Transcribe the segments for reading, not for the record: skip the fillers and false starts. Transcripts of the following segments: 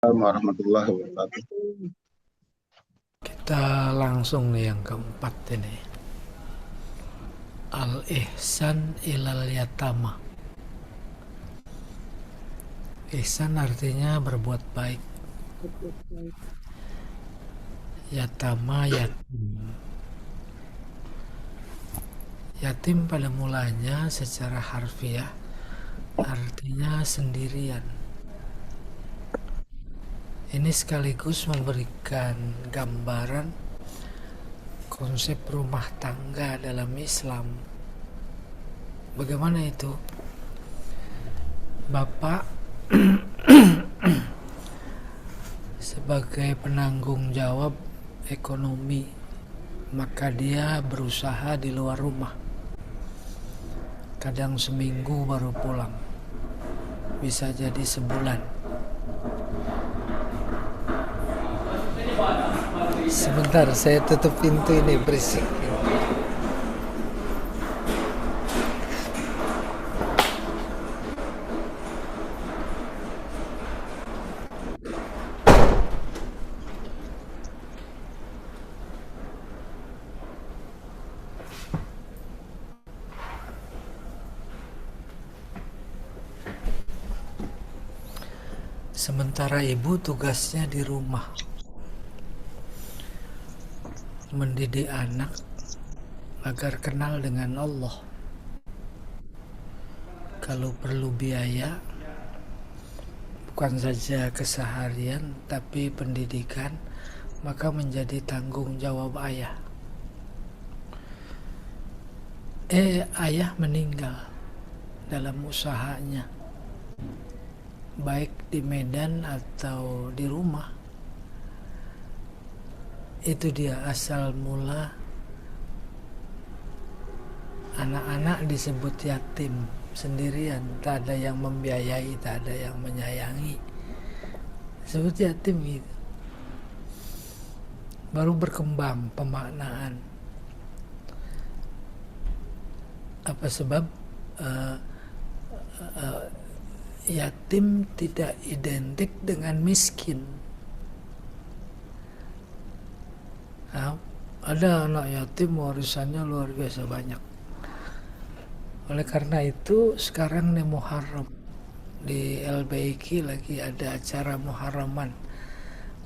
Assalamualaikum warahmatullahi wabarakatuh. Kita langsung nih yang keempat ini. Al-ihsan ilal yatama. Ihsan artinya berbuat baik. Yatama yatim. Yatim pada mulanya secara harfiah artinya sendirian. Ini sekaligus memberikan gambaran konsep rumah tangga dalam Islam. Bagaimana itu? Bapak sebagai penanggung jawab ekonomi, maka dia berusaha di luar rumah. Kadang seminggu baru pulang, bisa jadi sebulan. Sebentar, saya tutup pintu ini, berisik. Sementara ibu tugasnya di rumah, mendidik anak agar kenal dengan Allah. Kalau perlu biaya, bukan saja keseharian, tapi pendidikan, maka menjadi tanggung jawab ayah. Ayah meninggal dalam usahanya, baik di Medan atau di rumah. Itu dia asal mula anak-anak disebut yatim, sendirian, tak ada yang membiayai, tak ada yang menyayangi, disebut yatim gitu. Baru berkembang pemaknaan. Apa sebab yatim tidak identik dengan miskin. Nah, ada anak yatim warisannya luar biasa banyak. Oleh karena itu sekarang nih Muharram, di LBIK lagi ada acara Muharraman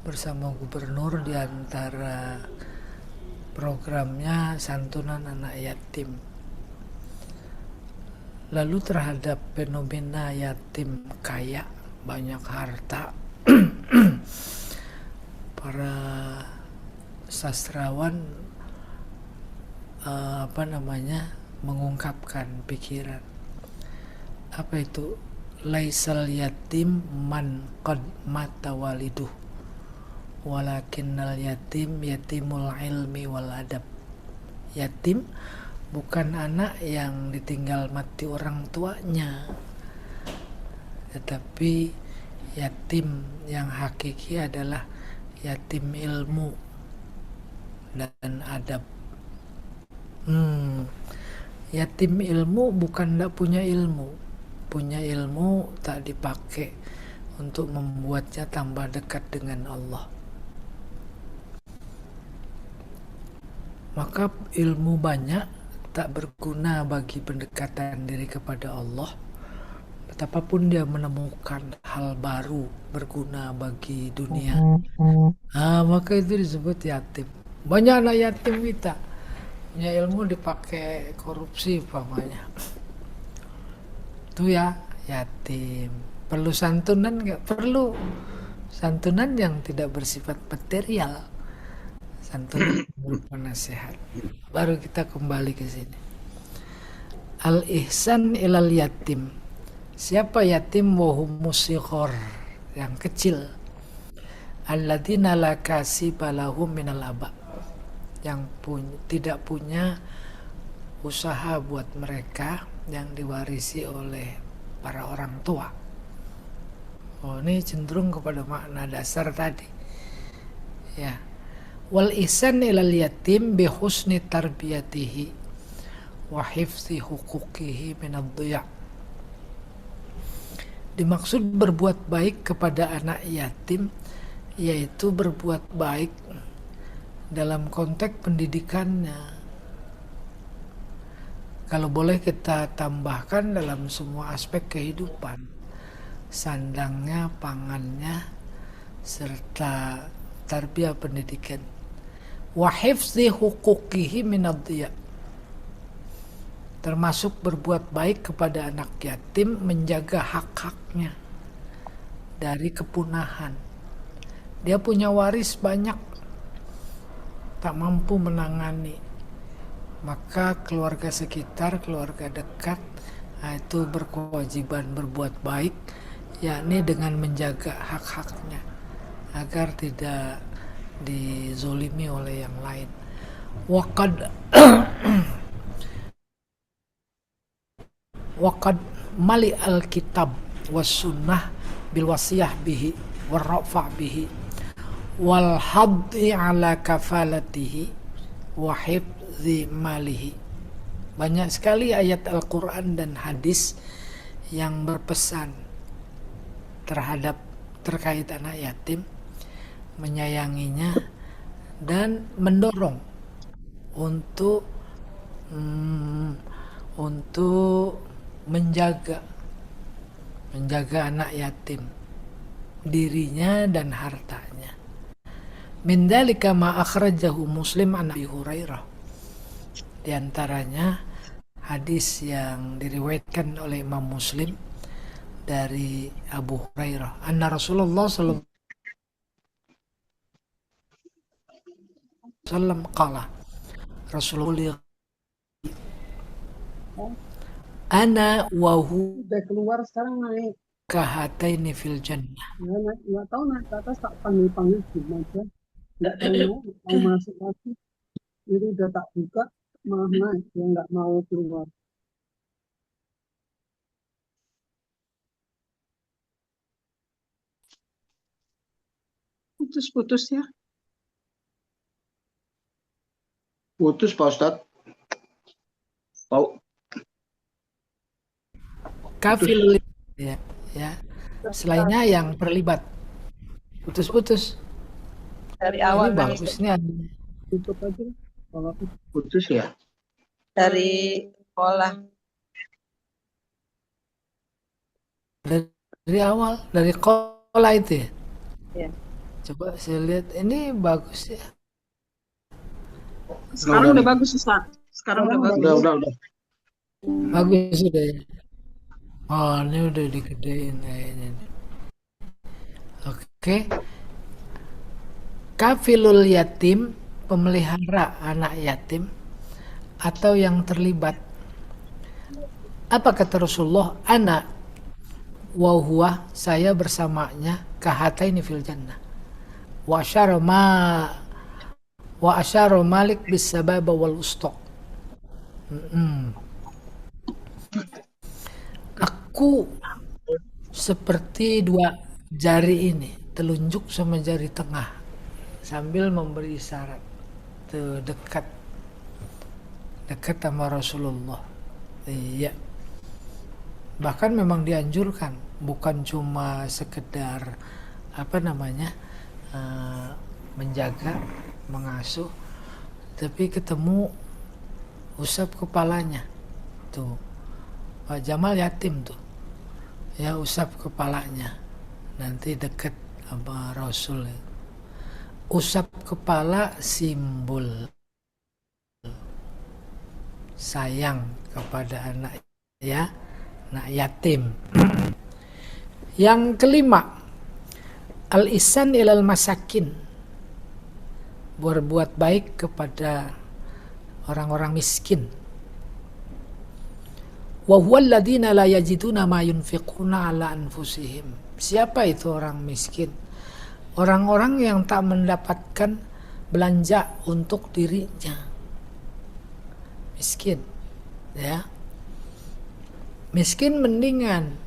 bersama gubernur, di antara programnya santunan anak yatim. Lalu terhadap fenomena yatim kaya, banyak harta, para sastrawan mengungkapkan pikiran. Apa itu? Laisal yatim man qad mata waliduh, walakinnal yatim yatimul ilmi wal adab. Yatim bukan anak yang ditinggal mati orang tuanya, tetapi yatim yang hakiki adalah yatim ilmu dan adab. Yatim ilmu bukan tidak punya ilmu. Punya ilmu tak dipakai untuk membuatnya tambah dekat dengan Allah. Maka ilmu banyak tak berguna bagi pendekatan diri kepada Allah. Betapapun dia menemukan hal baru berguna bagi dunia, maka itu disebut yatim. Banyak anak yatim kita punya ilmu dipakai korupsi umpamanya. Itu ya yatim. Perlu santunan nggak? Perlu santunan yang tidak bersifat material, santunan berupa nasihat. Baru kita kembali ke sini. Al-ihsan ilal yatim. Siapa yatim? Wahumus sighar, yang kecil. Alladzina la kasiba lahum minal aba, yang tidak punya usaha buat mereka, yang diwarisi oleh para orang tua. Ini cenderung kepada makna dasar tadi. Ya. Wal ihsan ilal yatim bi husni tarbiyatihi wa hifzi huquqihi min ad-dhiya. Dimaksud berbuat baik kepada anak yatim yaitu berbuat baik dalam konteks pendidikannya. Kalau boleh kita tambahkan dalam semua aspek kehidupan, sandangnya, pangannya, serta tarbiyah pendidikan. Wa hifzi huquqihi minadhiya, termasuk berbuat baik kepada anak yatim, menjaga hak-haknya dari kepunahan. Dia punya waris banyak, tak mampu menangani, maka keluarga sekitar, keluarga dekat, itu berkewajiban berbuat baik, yakni dengan menjaga hak-haknya agar tidak dizolimi oleh yang lain. Waqad mali al-kitab was sunnah bil wasiyah bihi war rafa bihi wal haddi ala kafalatihi wa hifzi malihi. Banyak sekali ayat Al-Quran dan hadis yang berpesan terkait anak yatim, menyayanginya dan mendorong untuk menjaga anak yatim, dirinya dan hartanya. Min dzalika ma akhrajahu Muslim an Abi Hurairah. Di antaranya hadis yang diriwayatkan oleh Imam Muslim dari Abu Hurairah, anna Rasulullah sallallahu alaihi wasallam qala, Rasulullah ana wa hu udah keluar sekarang naik. kahataini fil jannah. Nggak tahu naik ke atas tak panggil gimana. Nggak tahu mau masuk lagi. Jadi udah tak buka malah naik, dia nggak mau keluar. Putus-putus ya. Putus Pak Ustadz. Kafil ya. Selainnya yang terlibat. Putus-putus. Dari awal Ini bagusnya. Tutup aja. Kalau Putus ya. dari sekolah. Dari awal, dari kola itu ya. Ya. Coba saya lihat, ini bagus ya. sekarang udah bagus Ustaz. Sekarang udah bagus. Udah. Bagus sudah ya. Oh, ini udah digedein kayaknya. Oke. Kafilul yatim, pemelihara anak yatim atau yang terlibat. Apa kata Rasulullah? Ana wa huwa, saya bersamanya, kahataini fil jannah. Wa asyara Malik bis sababa wal usta. Aku seperti dua jari ini, telunjuk sama jari tengah, sambil memberi isyarat. Tuh, dekat sama Rasulullah. Iya. Bahkan memang dianjurkan, bukan cuma sekedar menjaga, mengasuh, tapi ketemu usap kepalanya. Tuh, Pak Jamal yatim tuh, ya usap kepalanya, nanti deket sama Rasul. Usap kepala simbol sayang kepada anak yatim. Yang kelima, al-ihsan ilal masakin, berbuat baik kepada orang-orang miskin. Wa huwal ladzina la yajiduna ma yunfiquna ala anfusihim. Siapa itu orang miskin? Orang-orang yang tak mendapatkan belanja untuk dirinya. Miskin, ya. Miskin mendingan,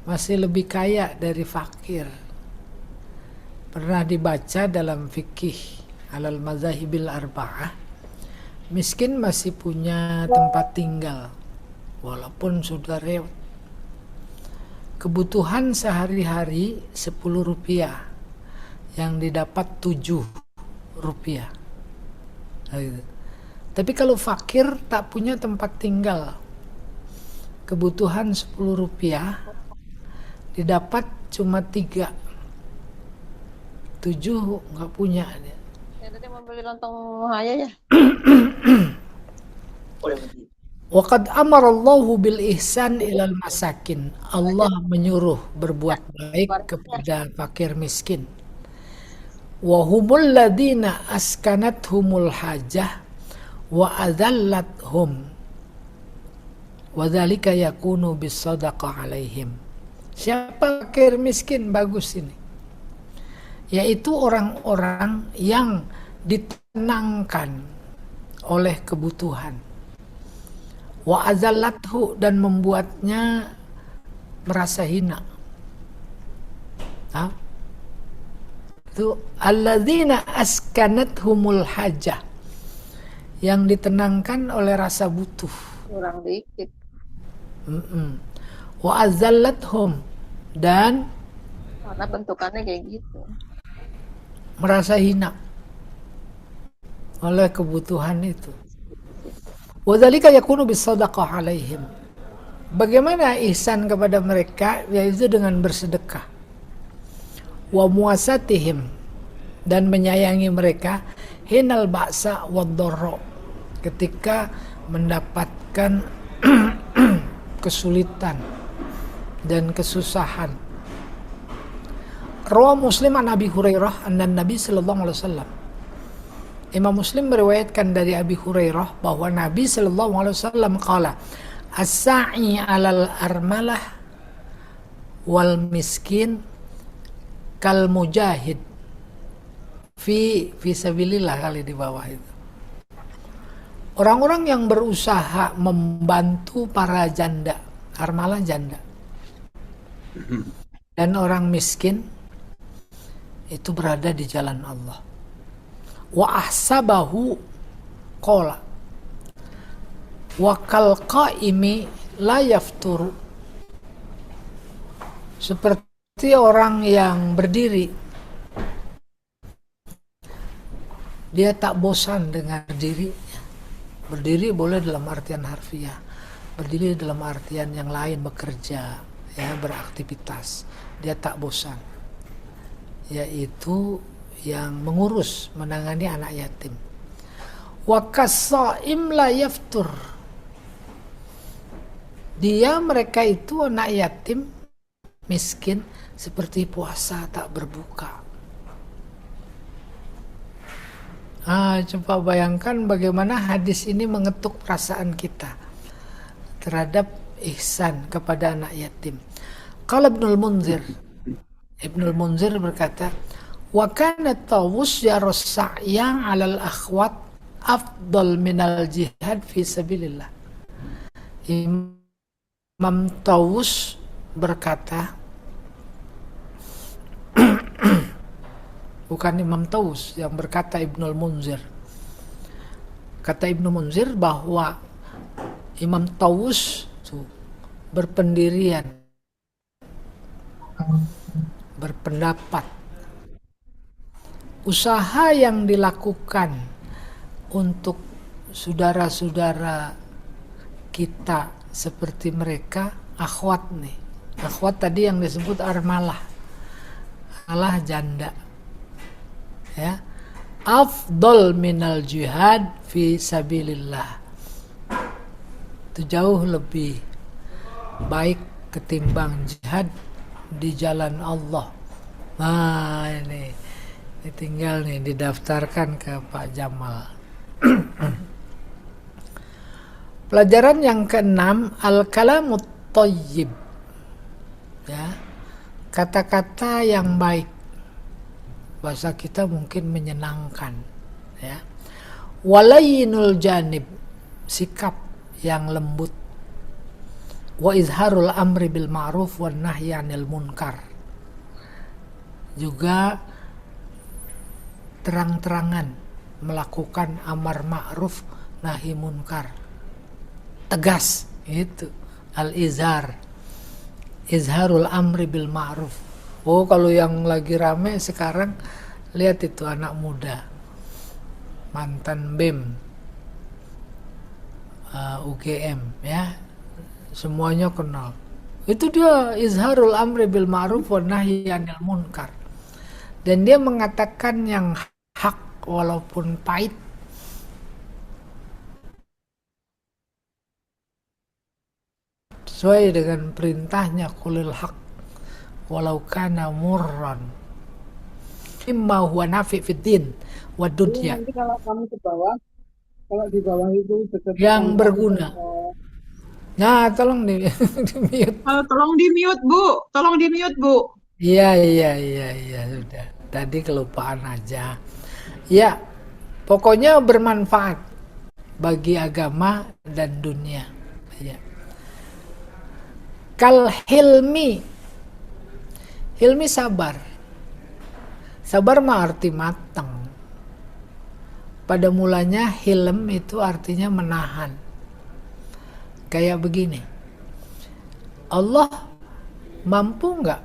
masih lebih kaya dari fakir. Pernah dibaca dalam fikih alal mazahibil arba'ah, miskin masih punya tempat tinggal walaupun sudah reot. kebutuhan sehari-hari 10 rupiah, yang didapat 7 rupiah. Nah, gitu. Tapi kalau fakir tak punya tempat tinggal, kebutuhan 10 rupiah didapat cuma 3, 7 nggak punya dia. Ya tadi mau beli lontong Haya ya. Waqad amarallahu bil ihsan ilal masakin. Allah menyuruh berbuat baik kepada fakir miskin. Wa humul ladina askanathumul hajah wa adhallathum. Wa dzalika yakunu bis sadaqah alaihim. Siapa fakir miskin? Bagus ini. Yaitu orang-orang yang ditenangkan oleh kebutuhan. Wa azallathu, dan membuatnya merasa hina. Itu alladzina askanathumul hajah, yang ditenangkan oleh rasa butuh. Kurang dikit. Wa azallathum, dan Karena bentukannya kayak gitu. merasa hina oleh kebutuhan itu. Wa dzalika yakunu bis sadaqah alaihim. Bagaimana ihsan kepada mereka? Yaitu dengan bersedekah. Wa muasatihim, dan menyayangi mereka hinal ba'sa wad dharra, ketika mendapatkan kesulitan dan kesusahan. Rawah Muslim an Abi Hurairah anna Nabi sallallahu alaihi wasallam. Imam Muslim meriwayatkan dari Abi Hurairah bahwa Nabi sallallahu alaihi wasallam qala as-sa'i 'alal armalah wal miskin kal mujahid fi sabilillah, kali di bawah itu. Orang-orang yang berusaha membantu para janda, armalah janda, dan orang miskin itu berada di jalan Allah. Wa ahsabahu qala wa kal qaimi la yafturu, seperti orang yang berdiri, dia tak bosan dengan berdiri. Berdiri boleh dalam artian harfiah, berdiri dalam artian yang lain, bekerja, ya, beraktivitas, dia tak bosan, yaitu yang mengurus, menangani anak yatim. Wa kasaim la yaftur, dia, mereka itu anak yatim miskin seperti puasa tak berbuka. Coba bayangkan bagaimana hadis ini mengetuk perasaan kita terhadap ihsan kepada anak yatim. Qala Ibnul Munzir berkata, wa kana Tawus yarus sa'ya 'alal akhwat afdal minal jihad fi sabilillah. Imam Tawus berkata, bukan Imam Tawus yang berkata, Ibnul Munzir. Kata Ibnu Munzir bahwa Imam Tawus berpendirian, berpendapat, usaha yang dilakukan untuk saudara-saudara kita seperti mereka, akhwat nih. Akhwat tadi yang disebut armalah janda, ya, afdal minal jihad fi sabilillah, itu jauh lebih baik ketimbang jihad di jalan Allah. Nah, ini tinggal nih didaftarkan ke Pak Jamal. Pelajaran yang keenam, al-kalamut thayyib, ya, kata-kata yang baik. Bahasa kita mungkin menyenangkan, ya. Walayinul janib, sikap yang lembut. Wa izharul amri bil ma'ruf wan nahyi 'anil munkar, juga terang-terangan melakukan amar ma'ruf nahi munkar, tegas, itu al-izhar. izharul amri bil ma'ruf. Oh, kalau yang lagi rame sekarang, lihat itu anak muda, mantan BEM, UGM, ya, semuanya kenal. Itu dia izharul amri bil ma'ruf wa nahyi 'anil munkar. Dan dia mengatakan yang hak walaupun pahit. Sesuai dengan perintahnya, qulil haq walau kana murran imma huwa nafi fid din wa Jadi dunya, nanti kalau kamu ke bawah, kalau di bawah itu dekat yang berguna. Nah, tolong di mute. Tolong di mute Bu, tolong di mute Bu. Iya, sudah. Tadi kelupaan aja. Ya, pokoknya bermanfaat bagi agama dan dunia. Ya. Kal hilmi, hilmi sabar. Sabar mah arti matang. Pada mulanya hilm itu artinya menahan. Kayak begini, Allah mampu nggak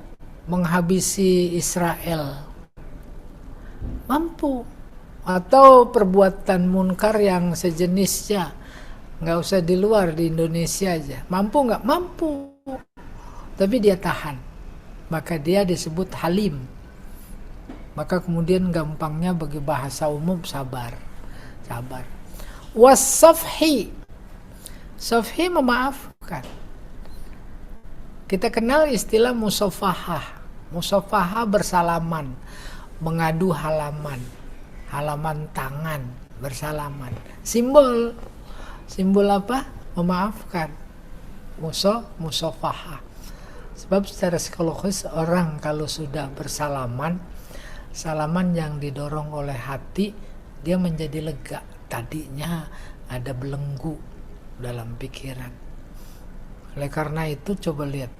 menghabisi Israel? Mampu. Atau perbuatan munkar yang sejenisnya, nggak usah di luar, di Indonesia aja. Mampu nggak? Mampu. Tapi dia tahan. Maka dia disebut halim. Maka kemudian gampangnya bagi bahasa umum sabar. Sabar. Wasafhi. Safhi memaafkan. Kita kenal istilah musafahah. Musafahah bersalaman, mengadu halaman, halaman tangan, bersalaman. Simbol apa? Memaafkan. Musafahah. Sebab secara psikologis orang kalau sudah bersalaman, salaman yang didorong oleh hati, dia menjadi lega. Tadinya ada belenggu dalam pikiran. Oleh karena itu coba lihat,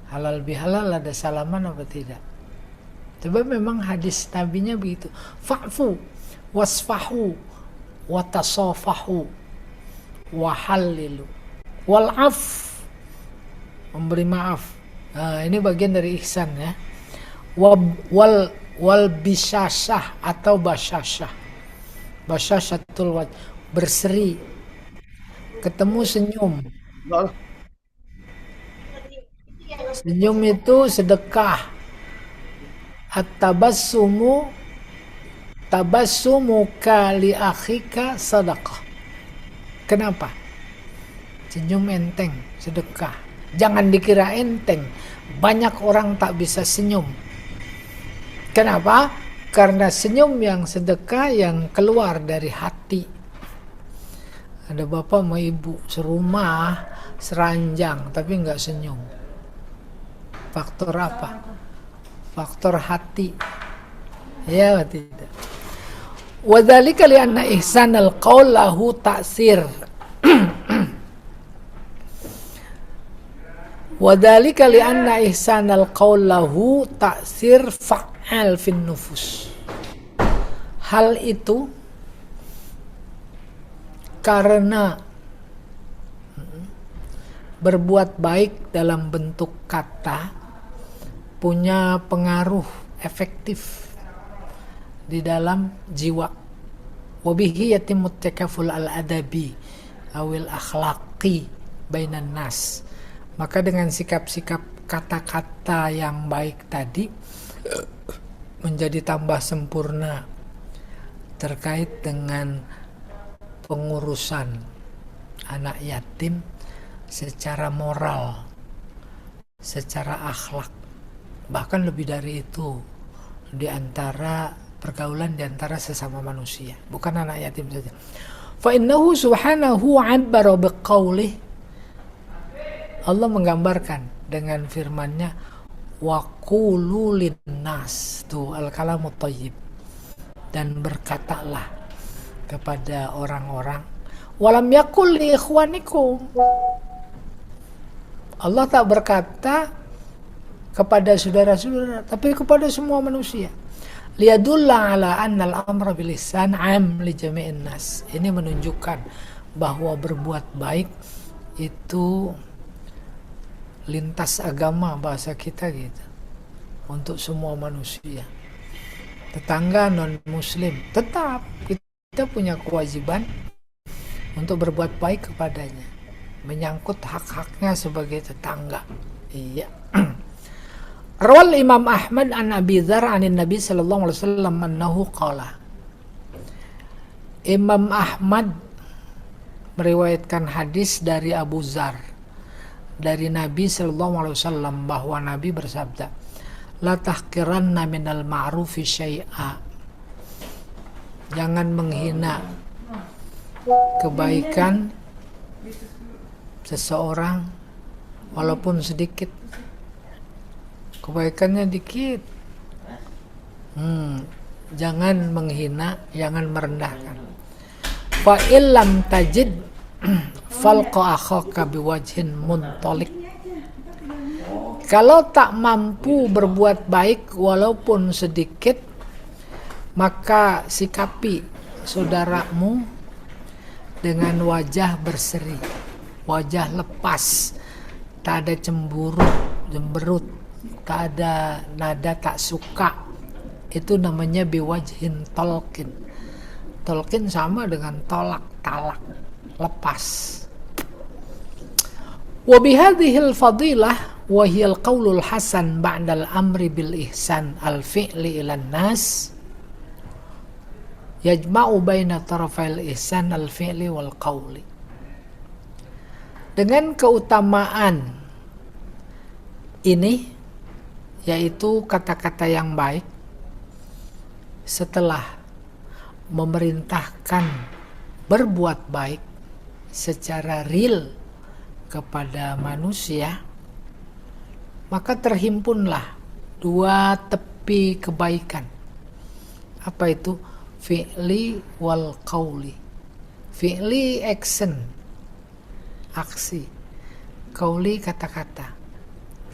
halal bihalal ada salaman apa tidak? Coba, memang hadis nabinya begitu. Fa'fu wasfahu watasafahu wahallilu wal'af, memberi maaf. Nah, ini bagian dari ihsan ya. Wal bisyashah atau basyashah. Basyashatul wajh, berseri. Ketemu senyum. Senyum itu sedekah. At-tabassumu kali akhika sadaqah. Kenapa? Senyum enteng, sedekah. Jangan dikira enteng. Banyak orang tak bisa senyum. Kenapa? Karena senyum yang sedekah yang keluar dari hati. Ada bapak sama ibu serumah, seranjang, tapi nggak senyum. Faktor apa? Faktor hati. Ya, tidak. Wadzalika li'anna ihsanal qaul lahu ta'sir. Wadzalika li'anna ihsanal qaul lahu ta'sir fa'al fin nufus. Hal itu karena berbuat baik dalam bentuk kata punya pengaruh efektif di dalam jiwa. Wabihi yatimut takaful al-adabi awil akhlaqi bainan nas. Maka dengan sikap-sikap kata-kata yang baik tadi menjadi tambah sempurna terkait dengan pengurusan anak yatim secara moral, secara akhlak, bahkan lebih dari itu, di antara pergaulan di antara sesama manusia, bukan anak yatim saja. Fa innahu subhanahu 'abbara biqaulih, Allah menggambarkan dengan firman-Nya, wa qulu linnas, tuh al-kalamut thayyib, dan berkatalah kepada orang-orang, walam yakul li ikhwanikum, Allah tak berkata kepada saudara-saudara, tapi kepada semua manusia. Liyadulla ala annal amra bil ihsan 'am li jami'in nas. Ini menunjukkan bahwa berbuat baik itu lintas agama bahasa kita gitu, untuk semua manusia. Tetangga non muslim tetap kita punya kewajiban untuk berbuat baik kepadanya, menyangkut hak-haknya sebagai tetangga. Iya. Rawal Imam Ahmad an Abi Dzar anin Nabi sallallahu alaihi wasallam annahu qala. Imam Ahmad meriwayatkan hadis dari Abu Dzar dari Nabi sallallahu alaihi wasallam bahwa Nabi bersabda, la tahqiranna minal ma'rufi syai'a. Jangan menghina kebaikan seseorang walaupun sedikit. Kebaikannya dikit. Jangan menghina, jangan merendahkan. Fa illam tajid falqa akhaka biwajhin muntalik. Kalau tak mampu berbuat baik walaupun sedikit, maka sikapi saudaramu dengan wajah berseri, wajah lepas, tak ada cemburu, jemberut, tak ada nada tak suka. Itu namanya biwajhin talqin. Talqin sama dengan tolak, talak, lepas. Wa bihadhil fadilah wa hiya al-qaulul hasan ba'dal amri bil ihsan al-fi'li ilan nas yajma'u baina tarafail ihsan al-fi'li wal qawli. Dengan keutamaan ini, yaitu kata-kata yang baik setelah memerintahkan berbuat baik secara real kepada manusia, maka terhimpunlah dua tepi kebaikan. Apa itu? Fi'li wal qawli. Fi'li action, aksi. Qawli kata-kata.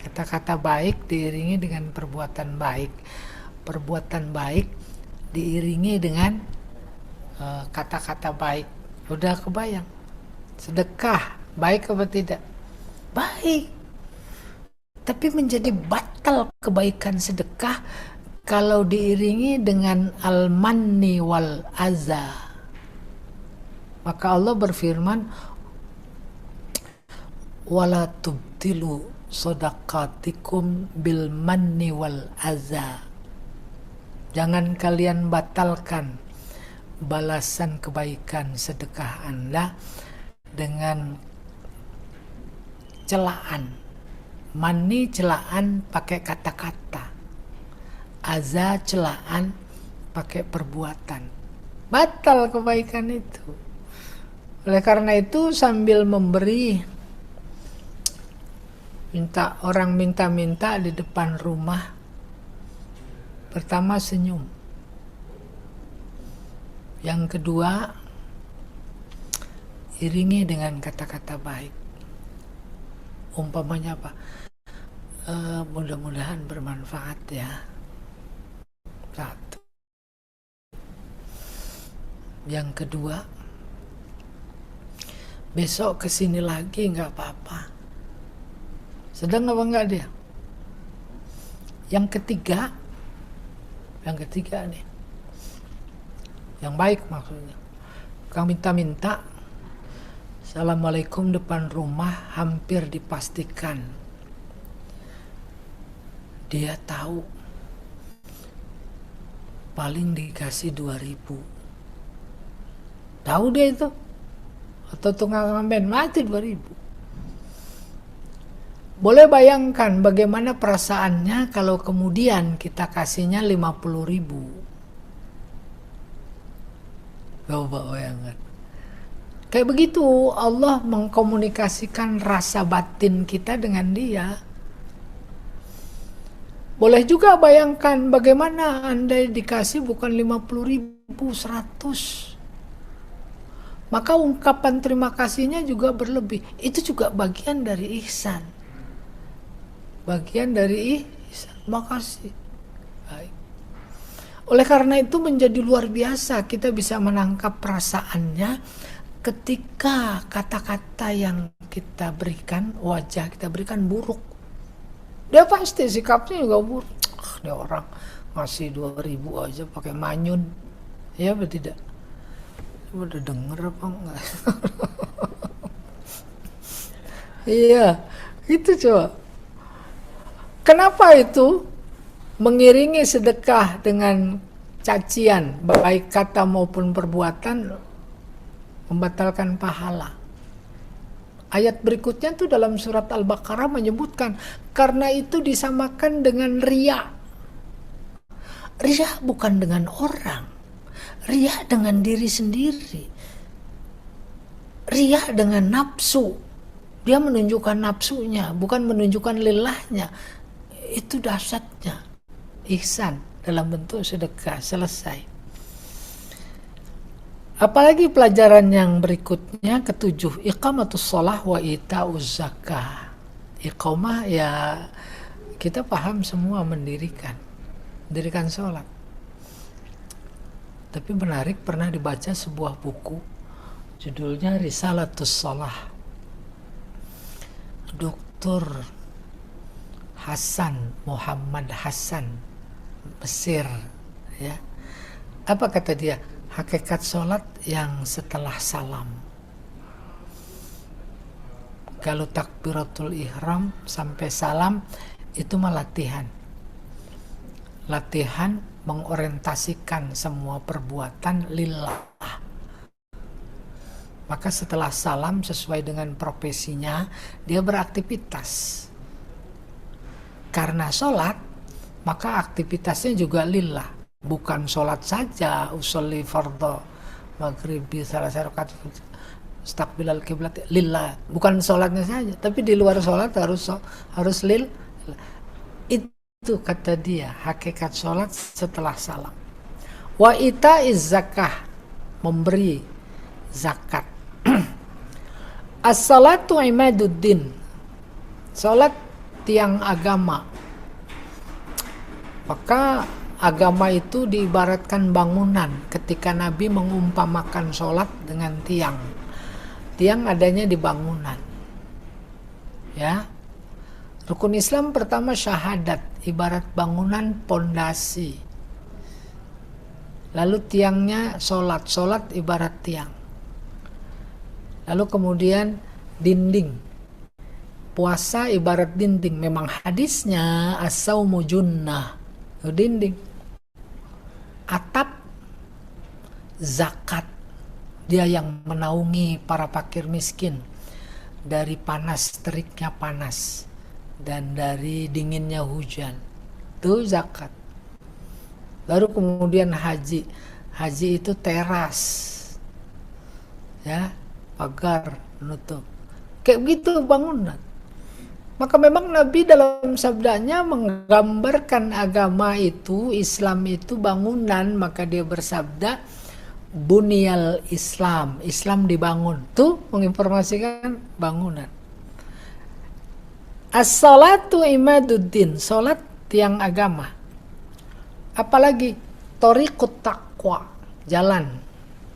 Kata-kata baik diiringi dengan perbuatan baik. Perbuatan baik diiringi dengan kata-kata baik. Udah kebayang? Sedekah baik apa tidak? Baik. Tapi menjadi batal kebaikan sedekah kalau diiringi dengan al-manni wal aza. Maka Allah berfirman, wala tubtilu shadaqatikum bil manni wal aza. Jangan kalian batalkan balasan kebaikan sedekah Anda dengan celaan. Mani celaan pakai kata-kata, aza celaan pakai perbuatan. Batal kebaikan itu. Oleh karena itu sambil memberi, orang minta-minta di depan rumah, pertama senyum, yang kedua iringi dengan kata-kata baik. Umpamanya apa? Mudah-mudahan bermanfaat ya. Satu. Yang kedua, besok kesini lagi nggak apa-apa. Sedang apa enggak dia? Yang ketiga nih, yang baik maksudnya. Kang minta-minta, Assalamualaikum depan rumah, hampir dipastikan dia tahu paling dikasih 2.000. Tahu dia itu? Atau tukang ngamen mati 2.000. Boleh bayangkan bagaimana perasaannya kalau kemudian kita kasihnya 50.000. Coba bayangkan. Kayak begitu Allah mengkomunikasikan rasa batin kita dengan dia. Boleh juga bayangkan bagaimana Anda dikasih bukan 50.000, 100. Maka ungkapan terima kasihnya juga berlebih. Itu juga bagian dari ihsan. Bagian dari ihsan. Makasih. Baik. Oleh karena itu menjadi luar biasa kita bisa menangkap perasaannya ketika kata-kata yang kita berikan, wajah kita berikan buruk, dia pasti sikapnya juga buruk. Dia orang ngasih 2.000 aja pakai manyun, ya apa tidak? Udah denger apa enggak? Iya, itu coba. Kenapa itu mengiringi sedekah dengan cacian, baik kata maupun perbuatan, membatalkan pahala? Ayat berikutnya tuh dalam surat Al-Baqarah menyebutkan, karena itu disamakan dengan riya. Riya bukan dengan orang, riya dengan diri sendiri, riya dengan nafsu. Dia menunjukkan nafsunya, bukan menunjukkan lillahnya. Itu dahsyatnya ihsan dalam bentuk sedekah. Selesai. Apalagi pelajaran yang berikutnya, ketujuh, iqamatus shalah wa ita'uz zakah. Iqamah ya kita paham semua, mendirikan sholat. Tapi menarik, pernah dibaca sebuah buku judulnya Risalatus Shalah, Dr. Hasan Muhammad Hasan, Mesir, ya. Apa kata dia? Hakikat sholat yang setelah salam. Kalau takbiratul ihram sampai salam itu mah latihan. Latihan mengorientasikan semua perbuatan lillah. Maka setelah salam sesuai dengan profesinya, dia beraktivitas. Karena sholat, maka aktivitasnya juga lillah. Bukan sholat saja, usolli fardhu maghribi salasar rakaat istaqbilal kiblat lillah. Bukan sholatnya saja, tapi di luar sholat harus lillah. Itu kata dia, hakikat sholat setelah salam. Wa ita'iz zakah, memberi zakat. As-salatu imaduddin, salat tiang agama. Maka agama itu diibaratkan bangunan. Ketika Nabi mengumpamakan salat dengan tiang. Tiang adanya di bangunan. Ya. Rukun Islam pertama syahadat, ibarat bangunan pondasi. Lalu tiangnya salat, salat ibarat tiang. Lalu kemudian dinding. Puasa ibarat dinding. Memang hadisnya as-saumu junnah. Dinding. Atap zakat. Dia yang menaungi para fakir miskin dari panas teriknya panas dan dari dinginnya hujan. Itu zakat. Baru kemudian haji. Haji itu teras. Ya. Pagar menutup. Kayak begitu bangunan. Maka memang Nabi dalam sabdanya menggambarkan agama itu, Islam itu bangunan. Maka dia bersabda, Bunyal Islam. Islam dibangun. Tuh menginformasikan bangunan. As-salatu imaduddin. Salat tiang agama. Apalagi thoriqut taqwa. Jalan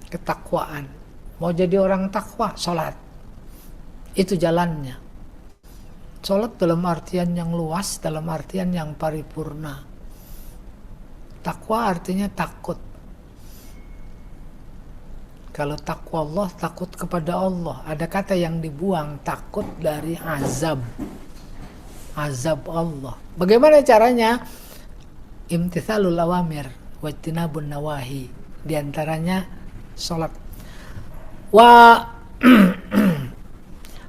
ketakwaan. Mau jadi orang takwa, sholat. Itu jalannya. Sholat dalam artian yang luas, dalam artian yang paripurna. Takwa artinya takut. Kalau takwa Allah, takut kepada Allah. Ada kata yang dibuang, takut dari azab. Azab Allah. Bagaimana caranya? Imtithalul awamir wajtinabun nawahi. Di antaranya sholat. Wa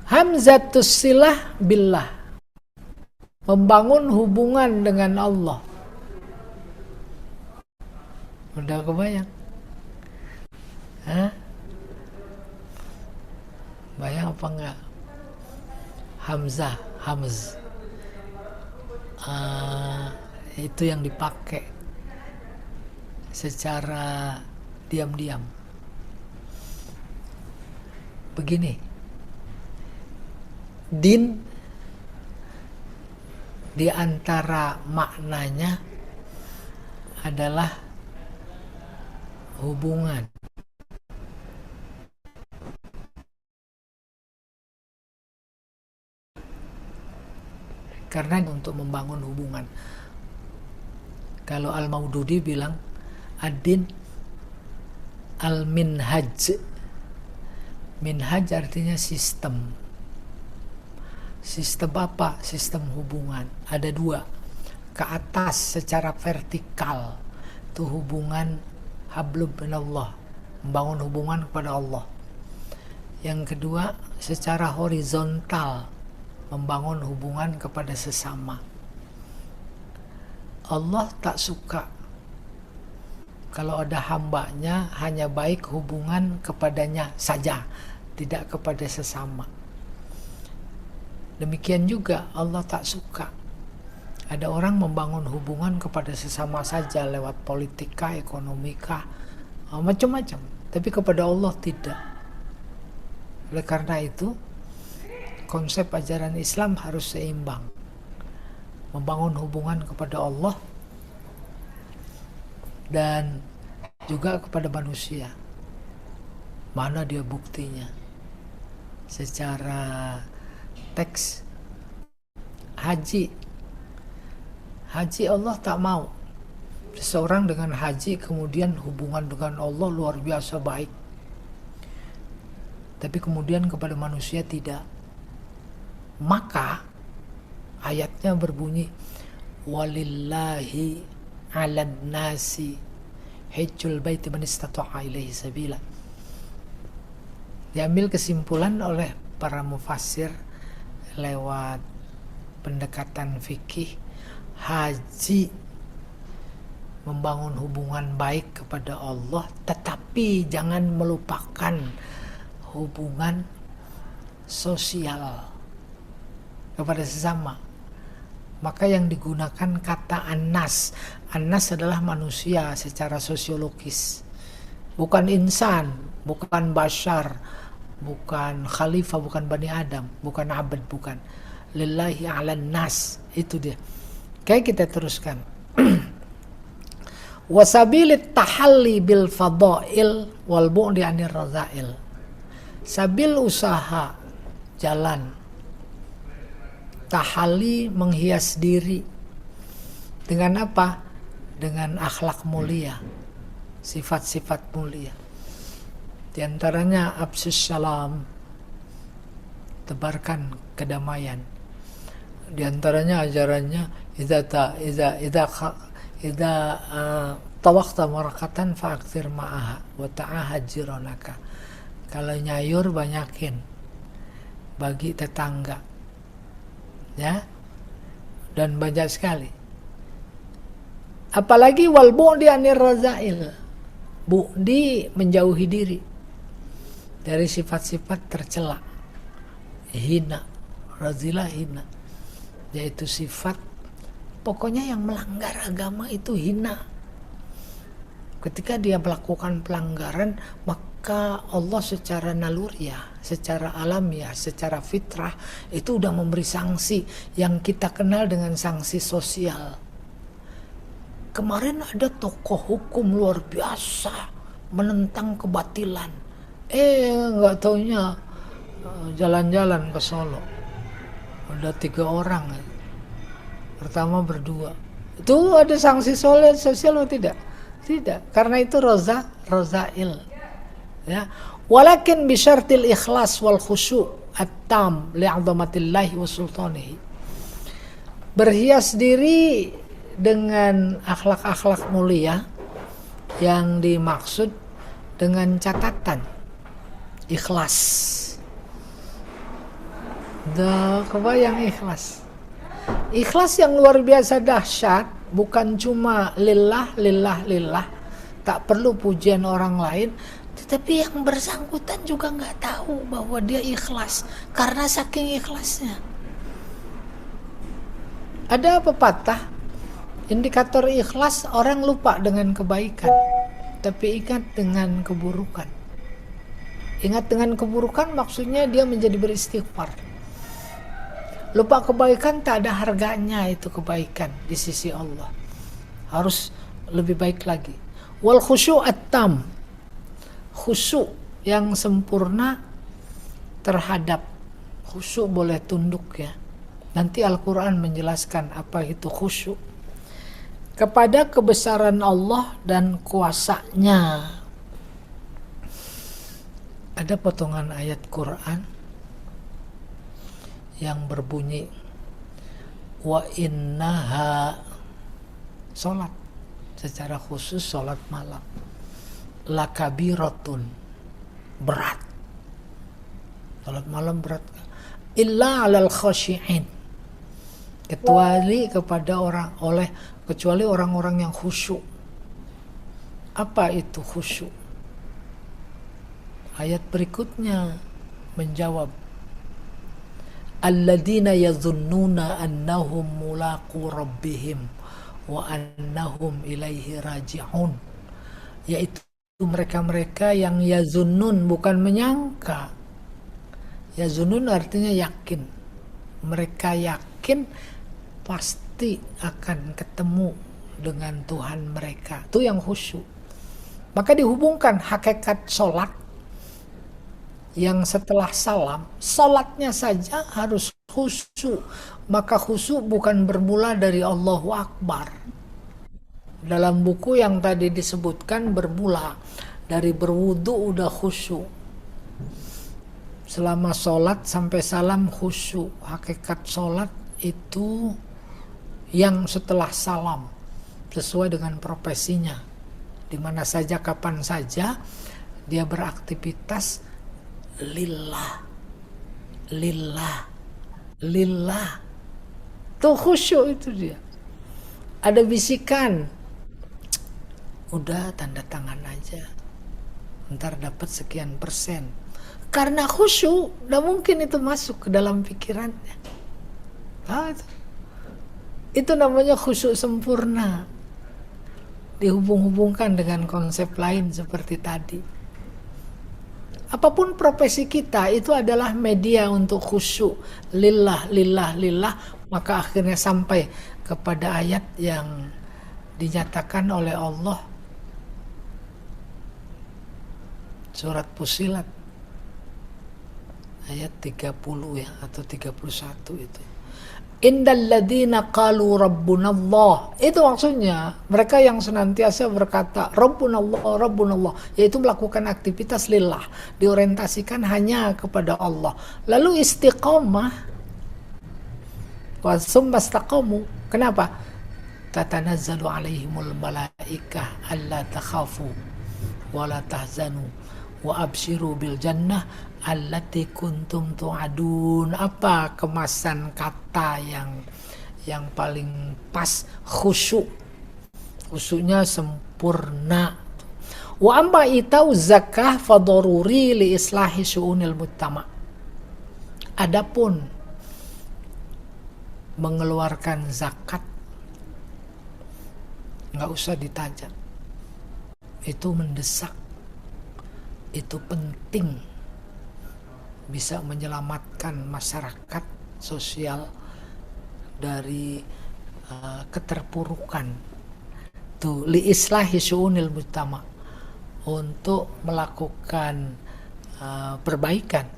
hamzatus silah billah, membangun hubungan dengan Allah. Udah kebayang? Hah? Bayang apa enggak? Hamzah, hamz. Itu yang dipakai secara diam-diam. Begini, din di antara maknanya adalah hubungan. karena untuk membangun hubungan. Kalau Al-Maududi bilang ad-din al-minhaj. Minhaj artinya sistem. Sistem apa? Sistem hubungan. Ada dua. Ke atas secara vertikal, itu hubungan hablum minallah, membangun hubungan kepada Allah. Yang kedua, secara horizontal, membangun hubungan kepada sesama. Allah tak suka kalau ada hambanya hanya baik hubungan kepadanya saja, tidak kepada sesama. Demikian juga Allah tak suka ada orang membangun hubungan kepada sesama saja lewat politika, ekonomika, macam-macam. Tapi kepada Allah tidak. Oleh karena itu, konsep ajaran Islam harus seimbang. Membangun hubungan kepada Allah dan juga kepada manusia. Mana dia buktinya? Secara teks haji Allah tak mau seseorang dengan haji kemudian hubungan dengan Allah luar biasa baik, tapi kemudian kepada manusia tidak. Maka ayatnya berbunyi walillahi 'alan nasi hajjul baiti man istata'a ilaihi sabila. Diambil kesimpulan oleh para mufassir lewat pendekatan fikih, haji membangun hubungan baik kepada Allah, tetapi jangan melupakan hubungan sosial kepada sesama. Maka yang digunakan kata annas. Annas adalah manusia secara sosiologis, bukan insan, bukan bashar, bukan khalifah, bukan bani Adam, bukan abad, bukan. Lillahi 'alan nas, itu dia. Oke, kita teruskan. Wasabilit tahalli bil fadail wal bu'di 'anir razail. Sabil usaha, jalan tahalli, menghias diri dengan apa? Dengan akhlak mulia, sifat-sifat mulia. Di antaranya absus salam, tebarkan kedamaian. Di antaranya ajarannya idza tawaqta marakatan fa'akthir ma'aha wa ta'ahad jiranaka. Kalau nyayur banyakin bagi tetangga, ya, dan banyak sekali. Apalagi wal bu'di 'anir razail, bu'di menjauhi diri dari sifat-sifat tercela, hina, razilah hina, yaitu sifat pokoknya yang melanggar agama itu hina. Ketika dia melakukan pelanggaran, maka Allah secara naluriah, secara alamiah, secara fitrah itu udah memberi sanksi yang kita kenal dengan sanksi sosial. Kemarin ada tokoh hukum luar biasa menentang kebatilan. Nggak taunya jalan-jalan ke Solo. Ada 3 orang. Pertama berdua. Itu ada sanksi sosial atau tidak? Tidak, karena itu rozail. Ya. Walakin bisyartil ikhlas wal khusyu' at-tam li'azamatillahi wa sultanihi. Berhias diri dengan akhlak-akhlak mulia yang dimaksud dengan catatan ikhlas. Kebayang ikhlas. Ikhlas yang luar biasa dahsyat, bukan cuma lillah, tak perlu pujian orang lain, tetapi yang bersangkutan juga nggak tahu bahwa dia ikhlas karena saking ikhlasnya. Ada pepatah, indikator ikhlas orang lupa dengan kebaikan, tapi ingat dengan keburukan. Ingat dengan keburukan maksudnya dia menjadi beristighfar. Lupa kebaikan, tak ada harganya itu kebaikan di sisi Allah. Harus lebih baik lagi. Wal khusyu' at-tam. Khusyuk yang sempurna terhadap, khusyuk boleh tunduk ya. Nanti Al-Quran menjelaskan apa itu khusyuk. Kepada kebesaran Allah dan kuasanya. Ada potongan ayat Quran yang berbunyi wa innaha, sholat secara khusus sholat malam, lakabiratun, berat. Sholat malam berat. Illa alal khashi'in, kecuali orang-orang yang khusyuk. Apa itu khusyuk? Ayat berikutnya menjawab, alladzina yadhunnuna annahum mulaqu rabbihim wa annahum ilaihi raji'un, yaitu mereka-mereka yang yazunnun, bukan menyangka. Yazunnun artinya yakin. Mereka yakin pasti akan ketemu dengan Tuhan mereka. Itu yang khusyuk. Maka dihubungkan hakikat sholat yang setelah salam, salatnya saja harus khusyuk. Maka khusyuk bukan bermula dari Allahu Akbar. Dalam buku yang tadi disebutkan bermula dari berwudu udah khusyuk. Selama sholat sampai salam khusyuk. Hakikat sholat itu yang setelah salam, sesuai dengan profesinya. Di mana saja, kapan saja dia beraktivitas lillah, lillah, lillah. Tuh khusyuk itu dia. Ada bisikan, udah tanda tangan aja, ntar dapat sekian persen. Karena khusyuk, gak mungkin itu masuk ke dalam pikirannya. Itu namanya khusyuk sempurna. Dihubung-hubungkan dengan konsep lain seperti tadi. Apapun profesi kita itu adalah media untuk khusyuk. Lillah, lillah, lillah. Maka akhirnya sampai kepada ayat yang dinyatakan oleh Allah. Surat Fussilat. Ayat 30 ya, atau 31 itu. Innal ladzina qalu rabbunallah, itu maksudnya mereka yang senantiasa berkata rabbunallah, rabbunallah, yaitu melakukan aktivitas lillah, diorientasikan hanya kepada Allah. Lalu istiqamah, wa summa istaqamu. Kenapa? Tatanazzalu alaihimul malaikah alla takhafu wa la tahzanu wa abshiru bil jannah allati kuntum tu'adun. Apa kemasan kata yang paling pas? Khusyuk. Khusyuknya sempurna. Wa amma itau zakah fadoruri li islahi syu'unil mujtama. Adapun mengeluarkan zakat, nggak usah ditanya. Itu mendesak. Itu penting, bisa menyelamatkan masyarakat sosial dari keterpurukan. Tuh, li islahi syu'unil mujtama, untuk melakukan perbaikan.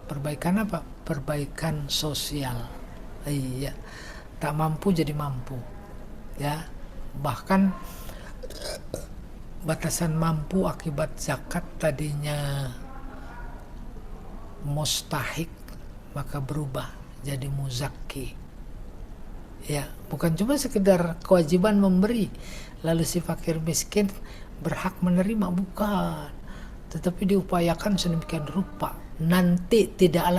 Perbaikan apa? Perbaikan sosial. Iya, tak mampu jadi mampu. Ya, bahkan batasan mampu akibat zakat tadinya mustahik, maka berubah jadi muzakki. Ya, bukan cuma sekedar kewajiban memberi, lalu si fakir miskin berhak menerima, bukan. Tetapi diupayakan sedemikian rupa. Nanti tidak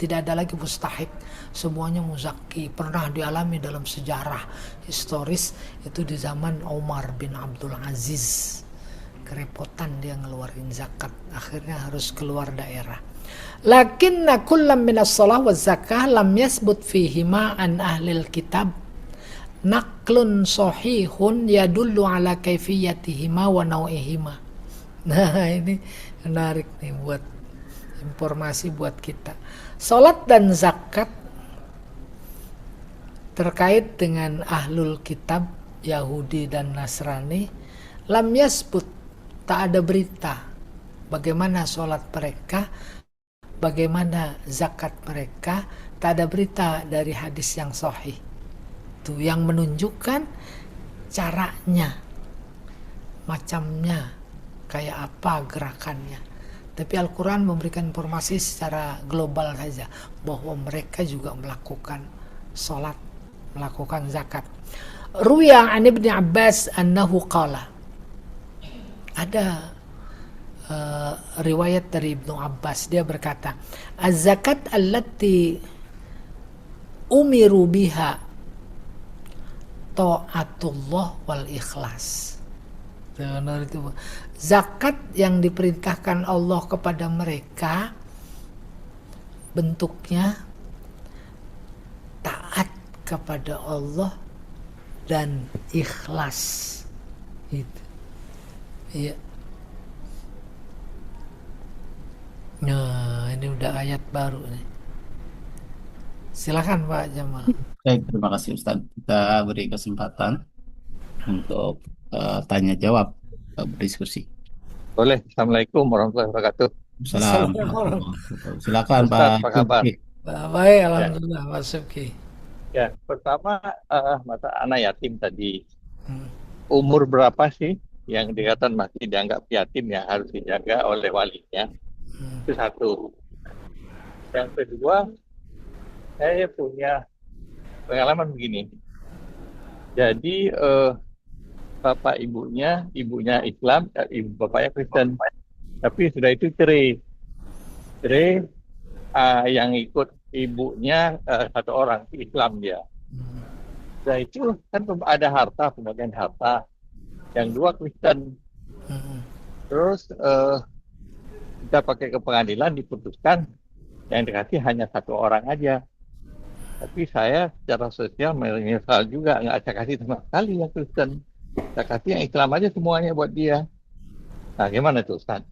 ada lagi mustahik, semuanya muzakki. Pernah dialami dalam sejarah historis itu di zaman Umar bin Abdul Aziz. Kerepotan dia ngeluarin zakat, akhirnya harus keluar daerah. Lakinna kullam minas shalah wa zakah lam yasbut fihima an ahlil kitab naqlun sahihun yadullu ala kaifiyatihima wa nau'ihima. Nah, ini menarik nih buat informasi buat kita. Salat dan zakat terkait dengan ahlul kitab Yahudi dan Nasrani, lam yasbut, tak ada berita bagaimana sholat mereka, bagaimana zakat mereka, tak ada berita dari hadis yang sahih. Itu yang menunjukkan caranya, macamnya, kayak apa gerakannya. Tapi Al-Quran memberikan informasi secara global saja bahwa mereka juga melakukan sholat, melakukan zakat. Ruya an Ibn Abbas annahu qala. Ada riwayat dari Ibnu Abbas, dia berkata, az-zakat allati umiru biha ta'atullah wal ikhlas. Zakat yang diperintahkan Allah kepada mereka bentuknya taat kepada Allah dan ikhlas. Gitu. Iya. Nah, ini udah ayat baru nih. Silakan Pak Jamal. Baik, terima kasih Ustaz. Kita beri kesempatan untuk tanya jawab, berdiskusi. Boleh. Assalamualaikum warahmatullahi wabarakatuh. Assalamualaikum. Silakan Ustaz, Pak apa kabar? Subki. Baik, alhamdulillah Pak Subki. Ya, pertama mata anak yatim tadi. Hmm. Umur berapa sih yang dikatakan masih dianggap yatim yang harus dijaga oleh walinya? Itu satu. Yang kedua, saya punya pengalaman begini. Jadi bapak ibunya Islam, ibu bapaknya Kristen. Tapi sudah itu cerai. Yang ikut ibunya satu orang Islam dia. Nah itu kan ada harta, pembagian harta. Yang dua Kristen. Terus kita pakai ke pengadilan, diputuskan yang dikasih hanya satu orang aja. Tapi saya secara sosial menyesal juga, nggak saya kasih sama sekali yang Kristen. Saya kasih yang Islam aja semuanya buat dia. Nah gimana tuh Ustaz?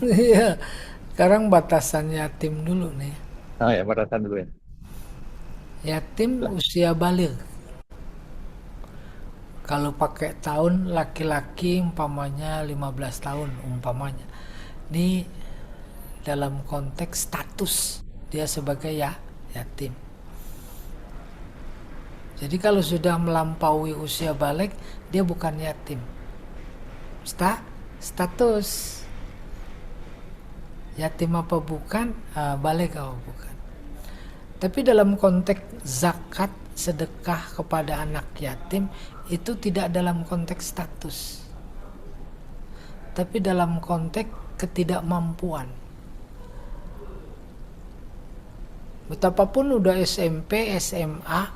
Iya, sekarang batasan yatim dulu nih. Oh ya, batasan dulu ya. Yatim usia balik. Kalau pakai tahun, laki-laki umpamanya 15 tahun umpamanya. Ini dalam konteks status dia sebagai yatim. Jadi kalau sudah melampaui usia balik, dia bukan yatim. Status yatim apa bukan, balik apa bukan. Tapi dalam konteks zakat, sedekah kepada anak yatim, itu tidak dalam konteks status, tapi dalam konteks ketidakmampuan. Betapapun udah SMP, SMA,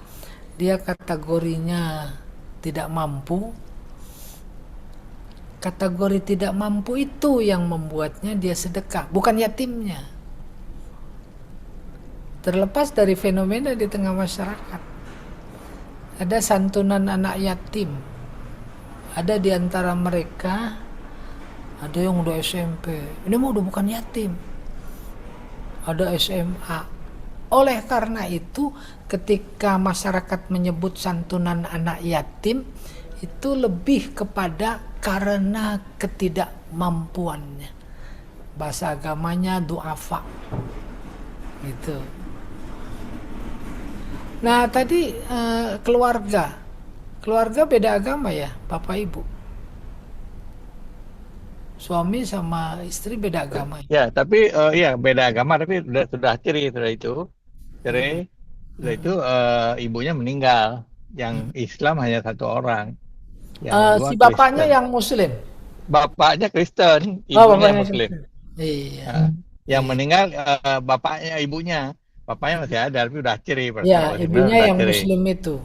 dia kategorinya tidak mampu. Kategori tidak mampu itu yang membuatnya dia sedekah, bukan yatimnya. Terlepas dari fenomena di tengah masyarakat, ada santunan anak yatim. Ada di antara mereka, ada yang udah SMP, ini mah udah bukan yatim. Ada SMA. Oleh karena itu, ketika masyarakat menyebut santunan anak yatim, itu lebih kepada karena ketidakmampuannya. Bahasa agamanya du'afa. Gitu. Nah tadi keluarga beda agama ya, Bapak Ibu. Suami sama istri beda agama. Ya, tapi ya beda agama, tapi sudah cerai sudah itu. Sudah itu ibunya meninggal. Yang Islam hanya satu orang. Yang Si bapaknya Kristen. yang Muslim. Bapaknya Kristen, ibunya Muslim. Iya. Yang meninggal ibunya. Bapaknya masih ada, tapi udah cerai. Ya, ibunya yang cerai. Muslim itu.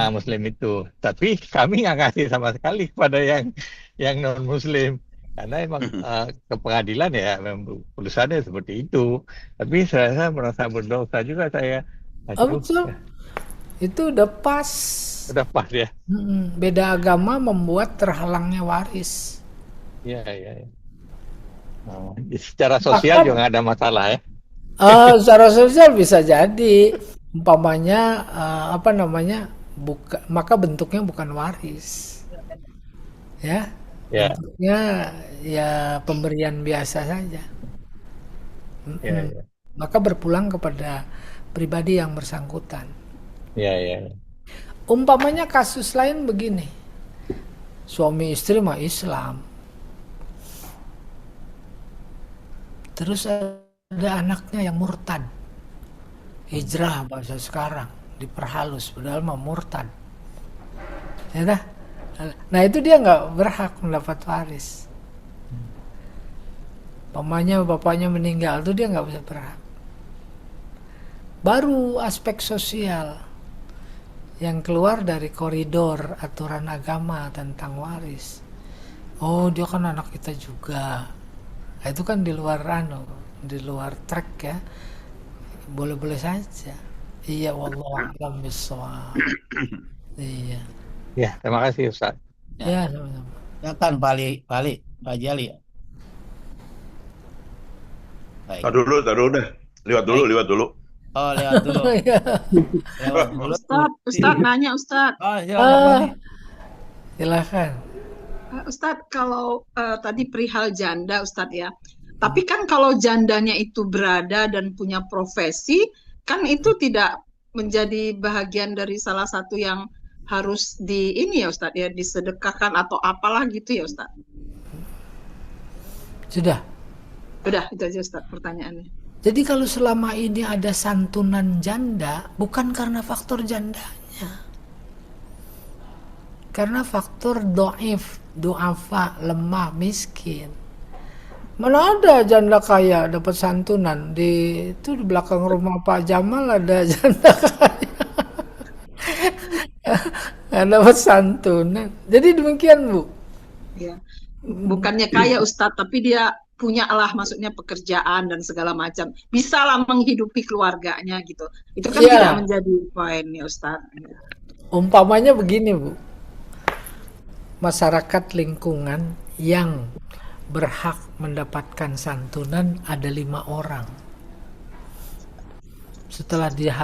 Muslim itu. Tapi kami nggak kasih sama sekali pada yang non Muslim. Karena emang ke pengadilan ya memang putusannya seperti itu. Tapi saya merasa berdosa juga saya. Betul. Itu udah pas. Udah pas ya. Beda agama membuat terhalangnya waris. Iya. Secara sosial juga nggak ada masalah ya. Secara sosial bisa jadi. Umpamanya maka bentuknya bukan waris. Ya. Bentuknya ya pemberian biasa saja. Ya. Maka berpulang kepada pribadi yang bersangkutan. Ya, ya. Umpamanya kasus lain begini, suami istri mah Islam, terus ada anaknya yang murtad, hijrah bahasa sekarang, diperhalus padahal mah murtad, ya dah. Nah itu dia nggak berhak mendapat waris. Pamannya, bapaknya meninggal, itu dia nggak bisa berhak. Baru aspek sosial yang keluar dari koridor aturan agama tentang waris. Oh dia kan anak kita juga. Nah, itu kan di luar di luar track ya. Boleh-boleh saja. Iya, wallahu a'lam bishawab. Iya. Ya, terima kasih Ustaz. Ya, sama-sama. Ya kan Pak Jali. Baik. Tar dulu deh. Lewat dulu. Oh, lewat dulu. Iya. Lewat dulu. Ustaz nanya Ustaz. Oh, silakan. Silakan. Ustaz, kalau tadi perihal janda Ustaz ya. Tapi kan kalau jandanya itu berada dan punya profesi, kan itu tidak menjadi bagian dari salah satu yang harus ini ya Ustaz ya, disedekahkan atau apalah gitu ya Ustaz. Sudah. Udah, itu aja Ustaz pertanyaannya. Jadi kalau selama ini ada santunan janda, bukan karena faktor jandanya. Karena faktor du'afa, lemah, miskin. Mana ada janda kaya dapat santunan? Itu di belakang rumah Pak Jamal ada janda kaya. Nggak dapat santunan. Jadi demikian, Bu. Ya. Bukannya kaya Ustadz, tapi dia punya lah maksudnya pekerjaan dan segala macam. Bisa lah menghidupi keluarganya gitu. Itu kan Iya. tidak menjadi poin ya Ustadz. Umpamanya begini, Bu. Masyarakat lingkungan yang berhak mendapatkan santunan ada 5 orang. Setelah dia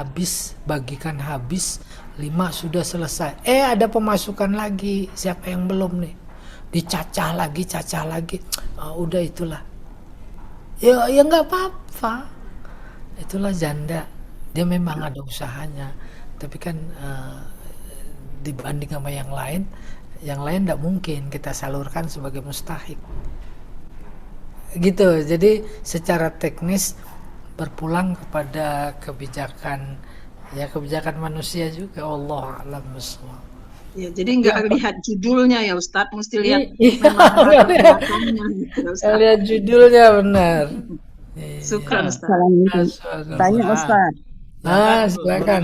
bagikan habis, 5 sudah selesai. Ada pemasukan lagi. Siapa yang belum nih? Dicacah lagi. Udah itulah. Ya nggak apa-apa. Itulah janda. Dia memang ada usahanya. Tapi kan dibanding sama yang lain tidak mungkin kita salurkan sebagai mustahik. Gitu. Jadi secara teknis berpulang kepada kebijakan manusia juga. Allah a'lam bishawab. Ya, jadi nggak lihat judulnya ya Ustadz, mesti lihat Iya, belakangnya gitu ya, Ustadz. lihat judulnya benar. Syukran Iya. Ustadz. Assalamualaikum. Tanya Ustaz. Silakan.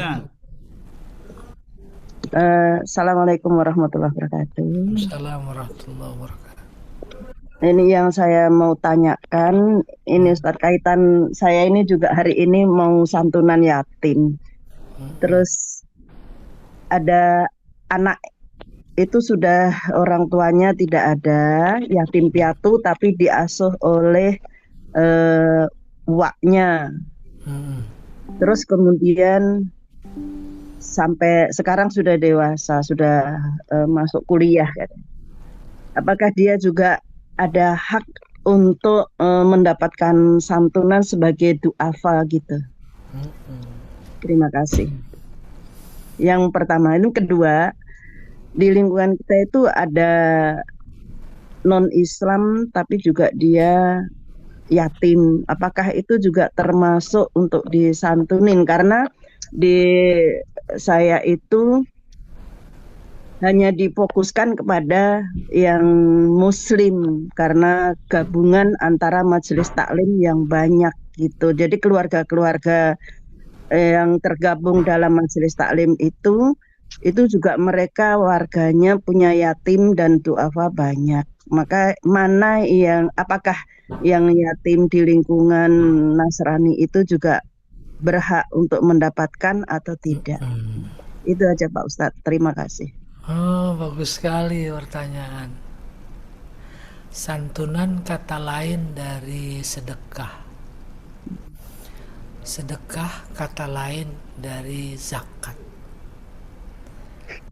Assalamualaikum warahmatullahi wabarakatuh. Assalamualaikum warahmatullahi wabarakatuh. Ini yang saya mau tanyakan, ini Ustaz, kaitan saya ini juga hari ini mau santunan yatim. Terus ada anak itu sudah orang tuanya tidak ada, yatim piatu tapi diasuh oleh uaknya. Terus kemudian sampai sekarang sudah dewasa, sudah masuk kuliah. Apakah dia juga ada hak untuk mendapatkan santunan sebagai du'afa gitu? Terima kasih. Yang pertama. Ini kedua, di lingkungan kita itu ada non-Islam tapi juga dia yatim. Apakah itu juga termasuk untuk disantunin? Karena di saya itu hanya difokuskan kepada yang muslim karena gabungan antara majelis taklim yang banyak gitu. Jadi keluarga-keluarga yang tergabung dalam majelis taklim itu juga mereka warganya punya yatim dan du'afa banyak. Maka apakah yang yatim di lingkungan Nasrani itu juga berhak untuk mendapatkan atau tidak? Itu aja Pak Ustadz. Terima kasih. Oh, bagus sekali pertanyaan. Santunan kata lain dari sedekah. Sedekah kata lain dari zakat.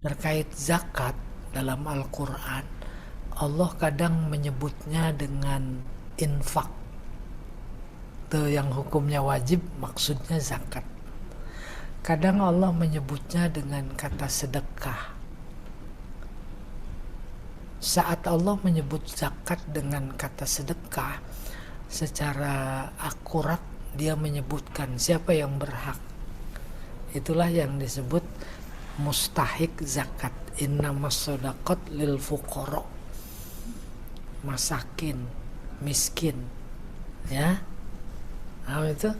Terkait zakat dalam Al-Quran, Allah kadang menyebutnya dengan infak. Itu yang hukumnya wajib, maksudnya zakat. Kadang Allah menyebutnya dengan kata sedekah. Saat Allah menyebut zakat dengan kata sedekah, secara akurat dia menyebutkan siapa yang berhak. Itulah yang disebut mustahik zakat. Innamas shadaqat lil fuqara, masakin, miskin, ya. Itu.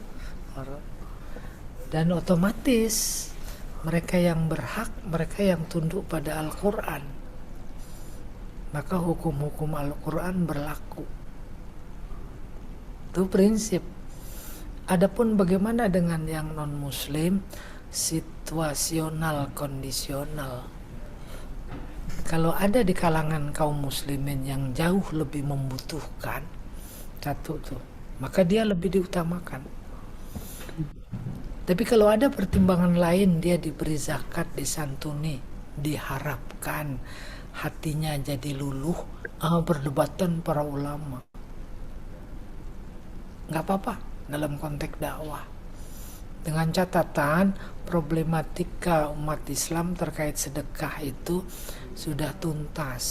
Dan otomatis mereka yang berhak, mereka yang tunduk pada Al-Quran, maka hukum-hukum Al-Quran berlaku. Itu prinsip. Adapun bagaimana dengan yang non-muslim, situasional, kondisional. Kalau ada di kalangan kaum muslimin yang jauh lebih membutuhkan, satu tuh, maka dia lebih diutamakan. Tapi kalau ada pertimbangan lain, dia diberi zakat, disantuni, diharapkan hatinya jadi luluh. Perdebatan para ulama, nggak apa-apa dalam konteks dakwah, dengan catatan problematika umat Islam terkait sedekah itu sudah tuntas.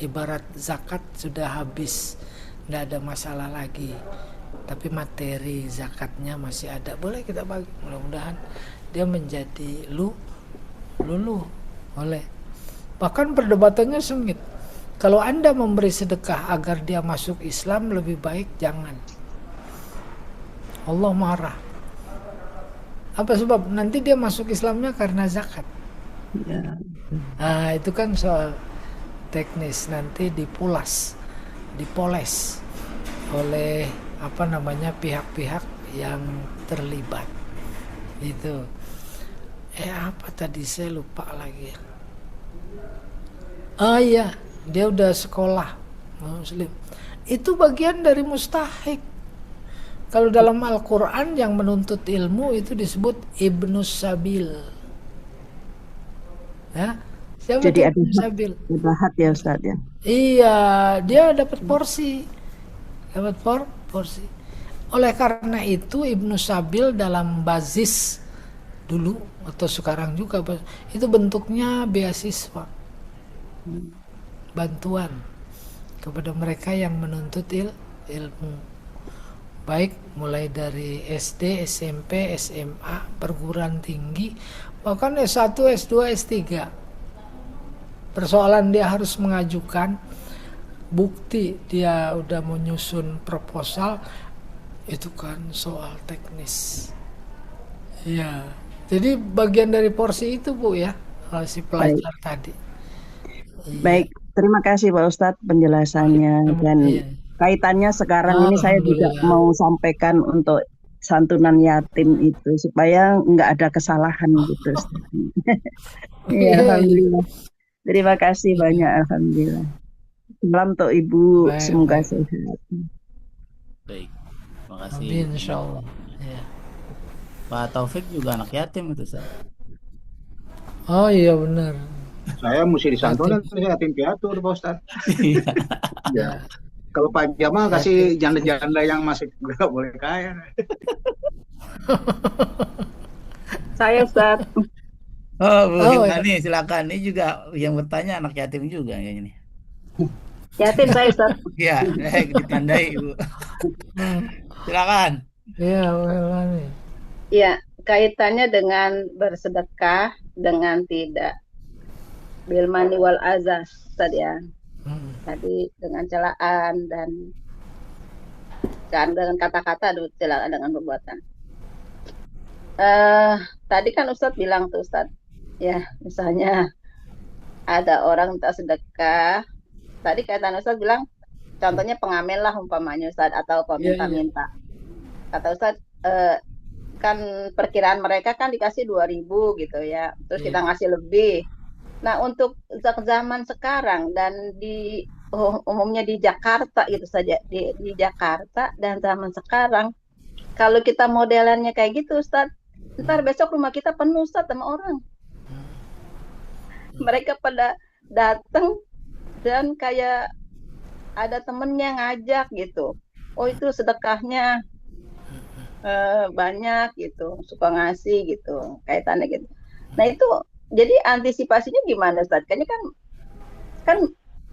Ibarat zakat sudah habis, nggak ada masalah lagi. Tapi materi zakatnya masih ada, boleh kita bagi. Mudah-mudahan dia menjadi luluh oleh. Bahkan perdebatannya sengit. Kalau Anda memberi sedekah agar dia masuk Islam, lebih baik jangan. Allah marah. Apa sebab? Nanti dia masuk Islamnya karena zakat. Ya. Nah, itu kan soal teknis, nanti dipoles oleh pihak-pihak yang terlibat. Itu. Apa tadi saya lupa lagi. Iya, dia udah sekolah muslim. Itu bagian dari mustahik. Kalau dalam Al-Quran yang menuntut ilmu itu disebut Ibnus Sabil. Ya, siapa Jadi Ibnus Sabil? ada hak ya Ustaz ya. Iya, dia dapat porsi. Porsi. Oleh karena itu Ibnus Sabil dalam bazis dulu atau sekarang juga itu bentuknya beasiswa, bantuan kepada mereka yang menuntut ilmu, baik mulai dari SD, SMP, SMA, perguruan tinggi, bahkan S1, S2, S3. Persoalan dia harus mengajukan bukti dia udah menyusun proposal, itu kan soal teknis. Ya, jadi bagian dari porsi itu Bu ya, si pelajar tadi. Baik, terima kasih Pak Ustadz penjelasannya, dan kaitannya sekarang ini saya juga mau sampaikan untuk santunan yatim itu supaya nggak ada kesalahan gitu. Ya, alhamdulillah. Terima kasih banyak, alhamdulillah. Salam untuk Ibu, semoga sehat. Baik, terima kasih. Amin, insyaallah. Ya. Pak Taufik juga anak yatim itu, Ustaz. Oh iya benar. Saya mesti disantunin, saya yatim piatu Pak Ustadz. Ya. Kalau Pak Jamal kasih janda-janda yang masih nggak boleh kaya. Saya Ustaz. Bu Nih silakan. Ini juga yang bertanya anak yatim juga kayaknya nih. Yatim saya Ustaz. Iya, ditandai Ibu. Silakan. Iya, Iya, kaitannya dengan bersedekah dengan tidak bilmani wal azas tadi ya. Tadi dengan celaan dan dengan kata-kata, celaan dengan perbuatan. Tadi kan Ustadz bilang tuh Ustadz, ya misalnya ada orang minta sedekah. Tadi kaitan Ustadz bilang, contohnya pengamen lah umpamanya Ustadz, atau peminta-minta. Kata Ustadz, kan perkiraan mereka kan dikasih 2.000 gitu ya, terus kita ngasih lebih. Nah untuk zaman sekarang dan di umumnya di Jakarta gitu saja, di Jakarta dan zaman sekarang, kalau kita modelannya kayak gitu Ustadz, ntar besok rumah kita penuh Ustadz sama orang. Mereka pada datang dan kayak ada temennya ngajak gitu, oh itu sedekahnya banyak gitu, suka ngasih gitu, kaitannya gitu. Nah itu jadi antisipasinya gimana Ustaz? Kayaknya kan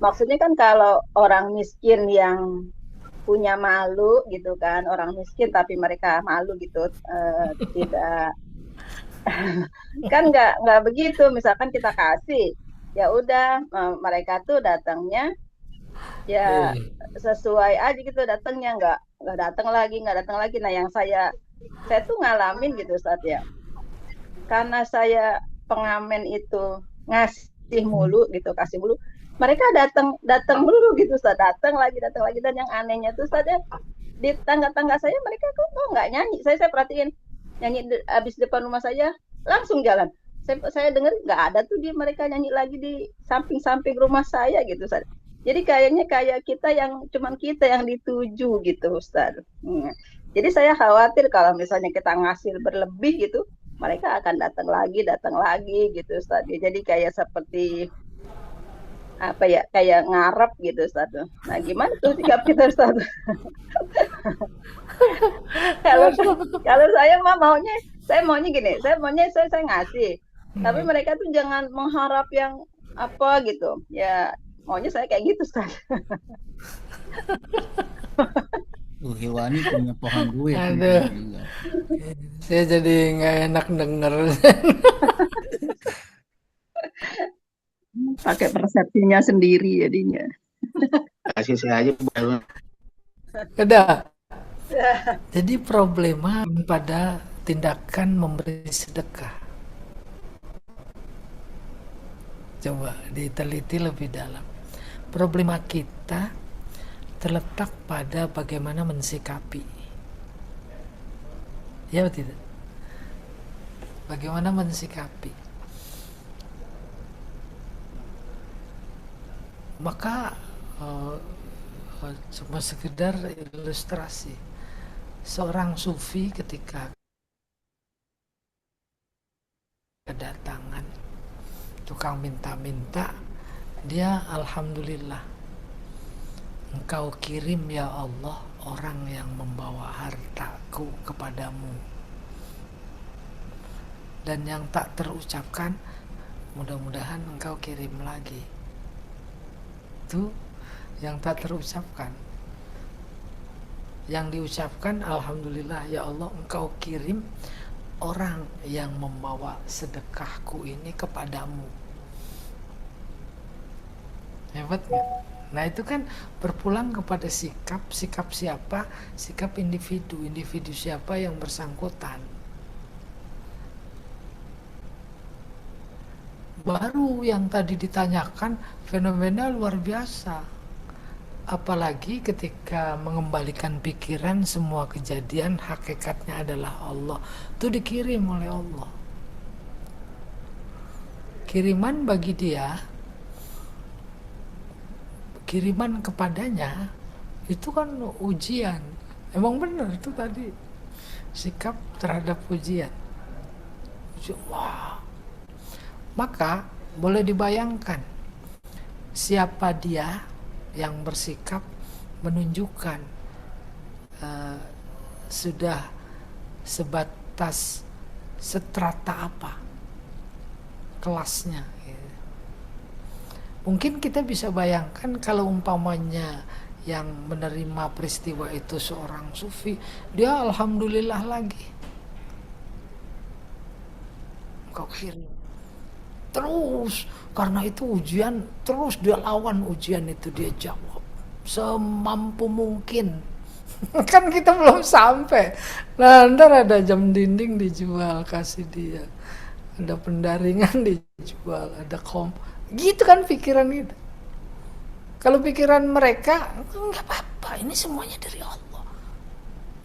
maksudnya kan kalau orang miskin yang punya malu gitu kan, orang miskin tapi mereka malu gitu, tidak kan nggak begitu. Misalkan kita kasih, ya udah mereka tuh datangnya ya sesuai aja gitu datangnya nggak datang lagi nggak datang lagi. Nah yang saya tuh ngalamin gitu saat ya karena saya pengamen itu ngasih mulu gitu kasih mulu mereka datang datang mulu gitu Ustaz datang lagi dan yang anehnya tuh saja di tangga-tangga saya mereka kok nggak nyanyi saya perhatiin nyanyi abis depan rumah saya langsung jalan saya dengar nggak ada tuh di mereka nyanyi lagi di samping-samping rumah saya gitu Ustaz. Jadi kayaknya kayak kita yang cuman kita yang dituju gitu Ustaz. Jadi saya khawatir kalau misalnya kita ngasih berlebih gitu mereka akan datang lagi gitu Ustaz. Jadi kayak seperti apa ya kayak ngarep gitu Ustaz. Nah gimana tuh sikap kita Ustaz? kalau kalau saya maunya gini, saya ngasih. Tapi mereka tuh jangan mengharap yang apa gitu. Ya maunya saya kayak gitu Ustaz. Hewani punya pohon duit. Aduh. Saya jadi nggak enak denger. Pakai persepsinya sendiri jadinya. Kasih saya aja baru. Udah. Jadi problema pada tindakan memberi sedekah. Coba diteliti lebih dalam. Problema kita terletak pada bagaimana mensikapi. Ya atau tidak? Bagaimana mensikapi. Maka cuma sekedar ilustrasi. Seorang sufi ketika kedatangan tukang minta-minta, dia alhamdulillah Engkau kirim ya Allah orang yang membawa hartaku kepadamu. Dan yang tak terucapkan mudah-mudahan Engkau kirim lagi. Itu yang tak terucapkan. Yang diucapkan alhamdulillah ya Allah Engkau kirim orang yang membawa sedekahku ini kepadamu. Hebat gak? Nah itu kan berpulang kepada sikap siapa? Sikap individu siapa yang bersangkutan. Baru yang tadi ditanyakan fenomena luar biasa. Apalagi ketika mengembalikan pikiran semua kejadian hakikatnya adalah Allah. Itu dikirim oleh Allah. Kiriman bagi dia, kiriman kepadanya itu kan ujian. Emang benar itu tadi sikap terhadap ujian. Wah. Maka boleh dibayangkan siapa dia yang bersikap menunjukkan sudah sebatas strata apa kelasnya. Mungkin kita bisa bayangkan kalau umpamanya yang menerima peristiwa itu seorang sufi, dia alhamdulillah lagi. Kau kirim. Terus karena itu ujian, terus dia lawan ujian itu, dia jawab semampu mungkin. Kan kita belum sampai. Nah ntar ada jam dinding dijual kasih dia, ada pendaringan dijual, ada gitu kan pikiran itu. Kalau pikiran mereka nggak apa-apa, ini semuanya dari Allah.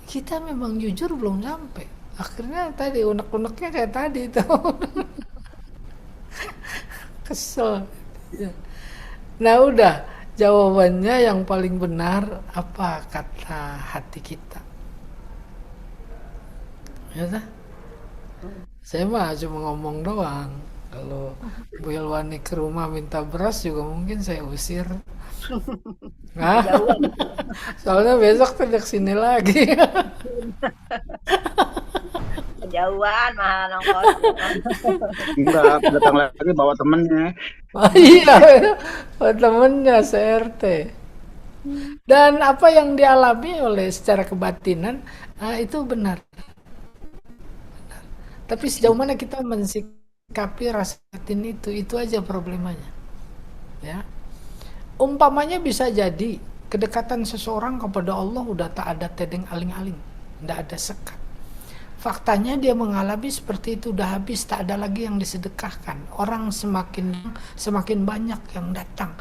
Kita memang jujur belum sampai. Akhirnya tadi unek-uneknya kayak tadi tuh. Kesel ya. Nah udah jawabannya yang paling benar apa kata hati kita ya tak? Saya mah cuma ngomong doang. Kalau Bu Ilwani ke rumah minta beras juga mungkin saya usir. Nah, Jauhan. soalnya besok tuh ke sini lagi. Kejauhan mahal nongkrong. Enggak, datang lagi bawa temennya. Oh iya, buat temennya CRT. Dan apa yang dialami oleh secara kebatinan itu benar. Tapi sejauh mana kita mensikapi rasa batin itu aja problemanya. Ya, umpamanya bisa jadi kedekatan seseorang kepada Allah udah tak ada tedeng aling-aling, tidak ada sekat. Faktanya dia mengalami seperti itu, udah habis, tak ada lagi yang disedekahkan. Orang semakin banyak yang datang.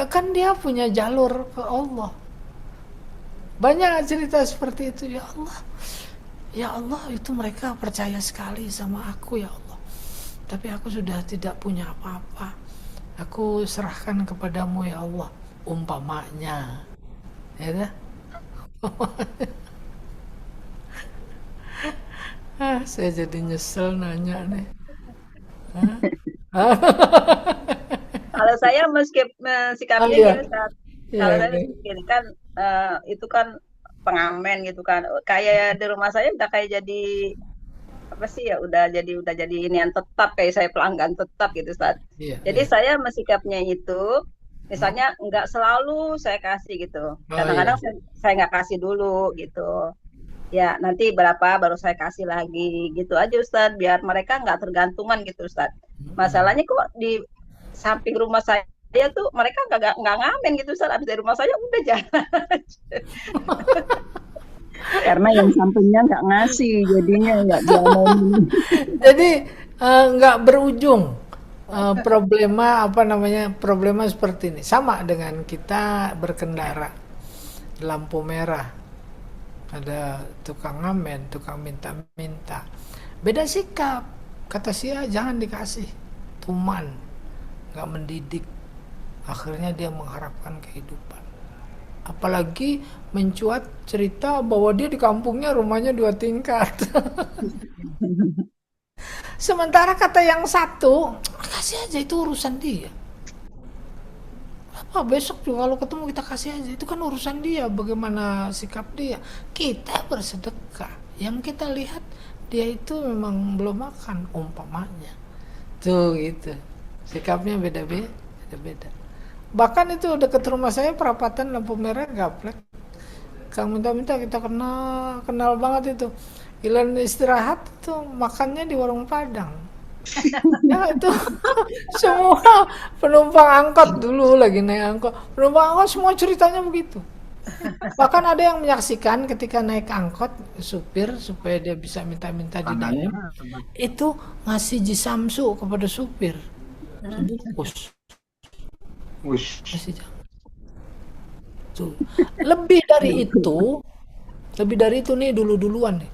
Kan dia punya jalur ke Allah. Banyak cerita seperti itu, ya Allah. Ya Allah, itu mereka percaya sekali sama aku, ya Allah. Tapi aku sudah tidak punya apa-apa. Aku serahkan kepadamu, ya Allah. Umpamanya. Ya dah? Saya jadi nyesel nanya nih. Kalau saya sikapinya Iya. gini, Ustaz. Iya, Kalau saya iya. gini kan itu kan pengamen gitu kan. Kayak di rumah saya udah kayak jadi apa sih ya, udah jadi ini yang tetap, kayak saya pelanggan tetap gitu, Ustaz. Iya, Jadi iya. saya mensikapnya itu misalnya nggak selalu saya kasih gitu. Oh Kadang-kadang iya. saya nggak kasih dulu gitu. Ya, nanti berapa baru saya kasih lagi gitu aja, Ustaz, biar mereka nggak tergantungan gitu, Ustaz. Masalahnya kok di samping rumah saya tuh mereka nggak ngamen gitu, Ustaz. Habis dari rumah saya udah jalan. Karena yang sampingnya nggak ngasih, jadinya nggak diamonin. Jadi nggak berujung problema seperti ini. Sama dengan kita berkendara lampu merah, ada tukang ngamen, tukang minta-minta. Beda sikap. Kata sia jangan dikasih, tuman, nggak mendidik. Akhirnya dia mengharapkan kehidupan. Apalagi mencuat cerita bahwa dia di kampungnya rumahnya 2 tingkat. Sementara kata yang satu, kasih aja, itu urusan dia. Apa besok juga kalau ketemu kita kasih aja, itu kan urusan dia, bagaimana sikap dia. Kita bersedekah, yang kita lihat dia itu memang belum makan umpamanya. Tuh gitu. Sikapnya beda-beda. Bahkan itu dekat rumah saya perapatan lampu merah gaplek. Kang minta-minta kita kenal banget itu. Giliran istirahat tuh makannya di warung Padang. Ya itu semua penumpang angkot dulu lagi naik angkot. Penumpang angkot semua ceritanya begitu. Bahkan ada yang menyaksikan ketika naik angkot supir supaya dia bisa minta-minta di dalam. Itu ngasih jisamsu kepada supir. Sebungkus. Ngasih tuh. Lebih dari itu nih duluan nih.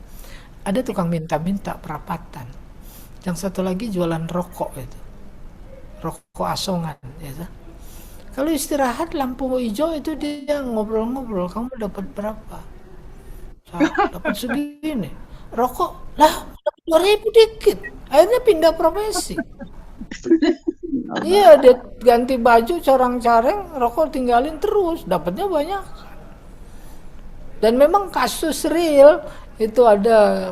Ada tukang minta-minta perapatan. Yang satu lagi jualan rokok itu. Rokok asongan gitu. Kalau istirahat lampu hijau itu dia ngobrol-ngobrol, kamu dapat berapa? Dapat segini. Rokok lah dapat 2.000 dikit. Akhirnya pindah profesi. Iya, dia ganti baju corang-careng, rokok tinggalin terus, dapatnya banyak. Dan memang kasus real itu ada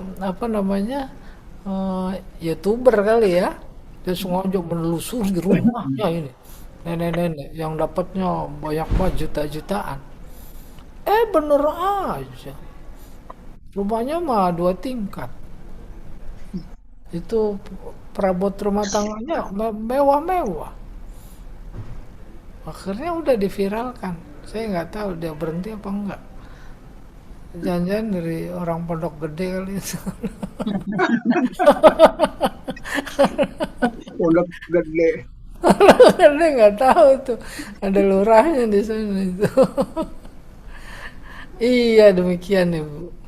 YouTuber kali ya, dia sengaja menelusuri di rumahnya ini nenek-nenek yang dapatnya banyak banget juta-jutaan. Bener aja, rumahnya mah 2 tingkat. Itu perabot rumah tangganya mewah-mewah. Akhirnya udah diviralkan. Saya nggak tahu dia berhenti apa enggak. Jangan-jangan dari orang Pondok Gede kali itu. Pondok Gede. Gede nggak tahu tuh. Ada lurahnya di sana itu. Iya demikian Ibu.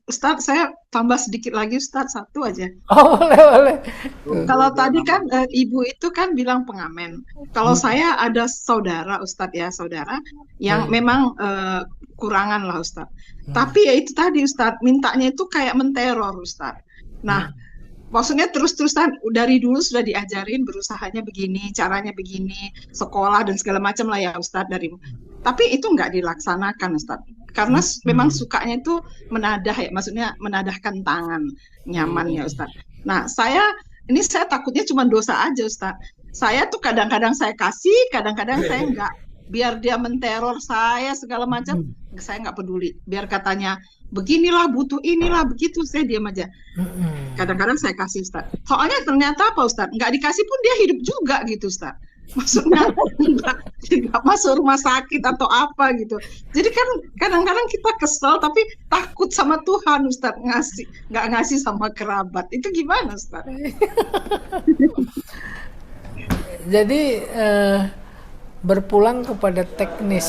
Ustadz, saya tambah sedikit lagi, Ustadz, satu aja. Oh boleh. Kalau tadi kan ibu itu kan bilang pengamen. Kalau saya ada saudara, Ustadz ya, saudara yang memang kurangan lah, Ustadz. Tapi ya itu tadi, Ustadz, mintanya itu kayak menteror, Ustadz. Nah, Maksudnya terus-terusan dari dulu sudah diajarin berusahanya begini, caranya begini, sekolah dan segala macam lah ya Ustadz dari. Tapi itu nggak dilaksanakan Ustadz. Karena memang sukanya itu menadah ya, maksudnya menadahkan tangan, nyaman ya Ustadz. Nah, saya takutnya cuma dosa aja Ustadz. Saya tuh kadang-kadang saya kasih, kadang-kadang saya enggak. Biar dia menteror saya segala macam, saya nggak peduli. Biar katanya beginilah, butuh inilah, begitu, saya diam aja. Kadang-kadang saya kasih Ustaz. Soalnya ternyata apa Ustaz? Nggak dikasih pun dia hidup juga gitu Ustaz. Maksudnya nggak masuk rumah sakit atau apa gitu. Jadi kan kadang-kadang kita kesel tapi takut sama Tuhan Ustaz, nggak ngasih sama kerabat. Itu gimana Ustaz? Jadi berpulang kepada teknis.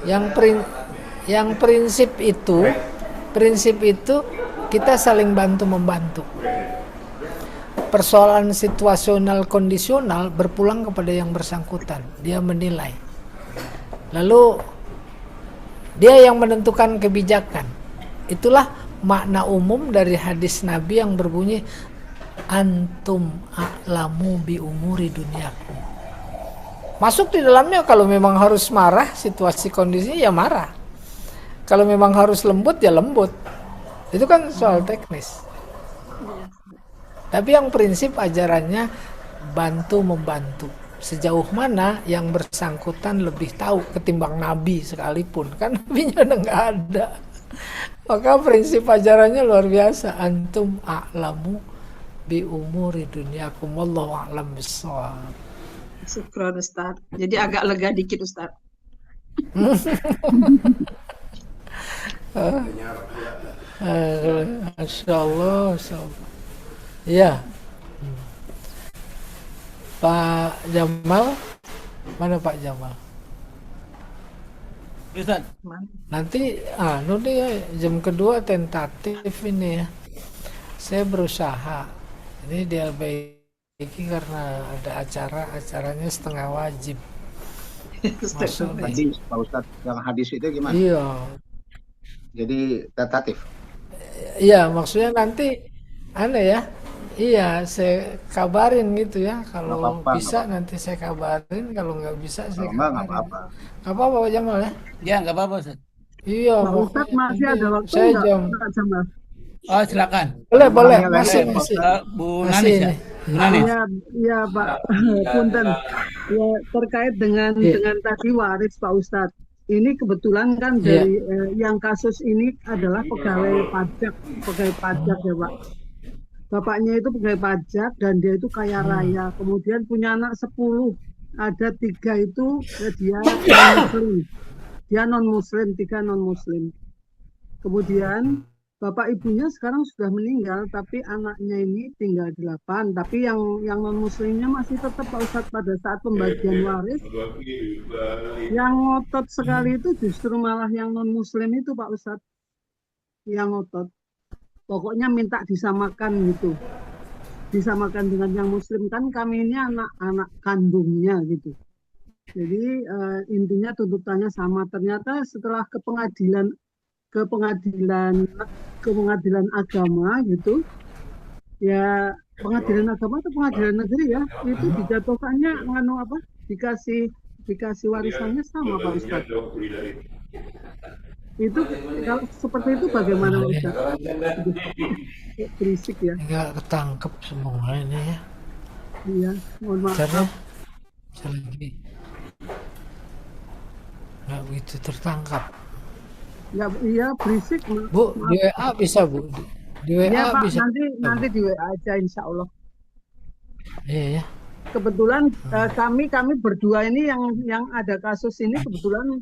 Yang prinsip itu kita saling bantu-membantu. Persoalan situasional kondisional berpulang kepada yang bersangkutan. Dia menilai. Lalu dia yang menentukan kebijakan. Itulah makna umum dari hadis Nabi yang berbunyi antum a'lamu bi umuri dunyakum. Masuk di dalamnya kalau memang harus marah, situasi kondisinya ya marah. Kalau memang harus lembut ya lembut. Itu kan soal teknis. Tapi yang prinsip ajarannya bantu-membantu. Sejauh mana yang bersangkutan lebih tahu ketimbang Nabi sekalipun. Kan Nabinya udah nggak ada. Maka prinsip ajarannya luar biasa. Antum a'lamu bi umuri dunyakum wallahu a'lam bissawab. Syukran Ustaz. Jadi agak lega dikit Ustaz. Masya Allah. Ya, Pak Jamal, mana Pak Jamal? Ustaz. Nanti, jam kedua tentatif ini ya. Saya berusaha. Ini di LBI karena ada acaranya setengah wajib. Masuk hadis, Pak Ustadz, yang hadis itu gimana? Iya. Jadi tentatif. Iya, maksudnya nanti saya kabarin gitu ya. Kalau bisa nanti saya kabarin, kalau nggak bisa saya kabarin. Nggak apa-apa. Nggak apa-apa Pak Jamal ya? Ya, nggak apa-apa Ustaz. Iya, Pak Ustadz masih ada waktu saya nggak, Pak Jamal? Oh, silakan. Boleh, masih. Bu Nanis ya? Bu Nanis. Iya Pak, punten. Ya, terkait dengan tadi waris Pak Ustadz. Ini kebetulan kan dari yang kasus ini adalah pegawai pajak ya Pak. Bapaknya itu pegawai pajak dan dia itu kaya raya. Kemudian punya anak 10. Ada 3 itu dia non-muslim. Dia non-muslim, 3 non-muslim. Kemudian bapak ibunya sekarang sudah meninggal, tapi anaknya ini tinggal 8. Tapi yang non-muslimnya masih tetap Pak Ustadz pada saat pembagian waris. Yang ngotot sekali itu justru malah yang non-muslim itu Pak Ustadz. Yang ngotot. Pokoknya minta disamakan gitu. Disamakan dengan yang muslim, kan kami ini anak-anak kandungnya gitu. Jadi intinya tuntutannya sama. Ternyata setelah ke pengadilan agama gitu, ya pengadilan agama atau pengadilan negeri ya, itu dijatuhkannya dikasih warisannya sama Pak Ustadz. Itu kalau seperti itu bagaimana Ustaz? Berisik ya. Enggak ketangkep semua ini ya. Iya, mohon maaf. Caranya lagi nggak begitu tertangkap. Ya, iya berisik. Bu, maaf. Di WA bisa Bu. Di WA ya, Pak, bisa. Nanti di WA aja insya Allah. Iya ya. Kebetulan kami berdua ini yang ada kasus ini kebetulan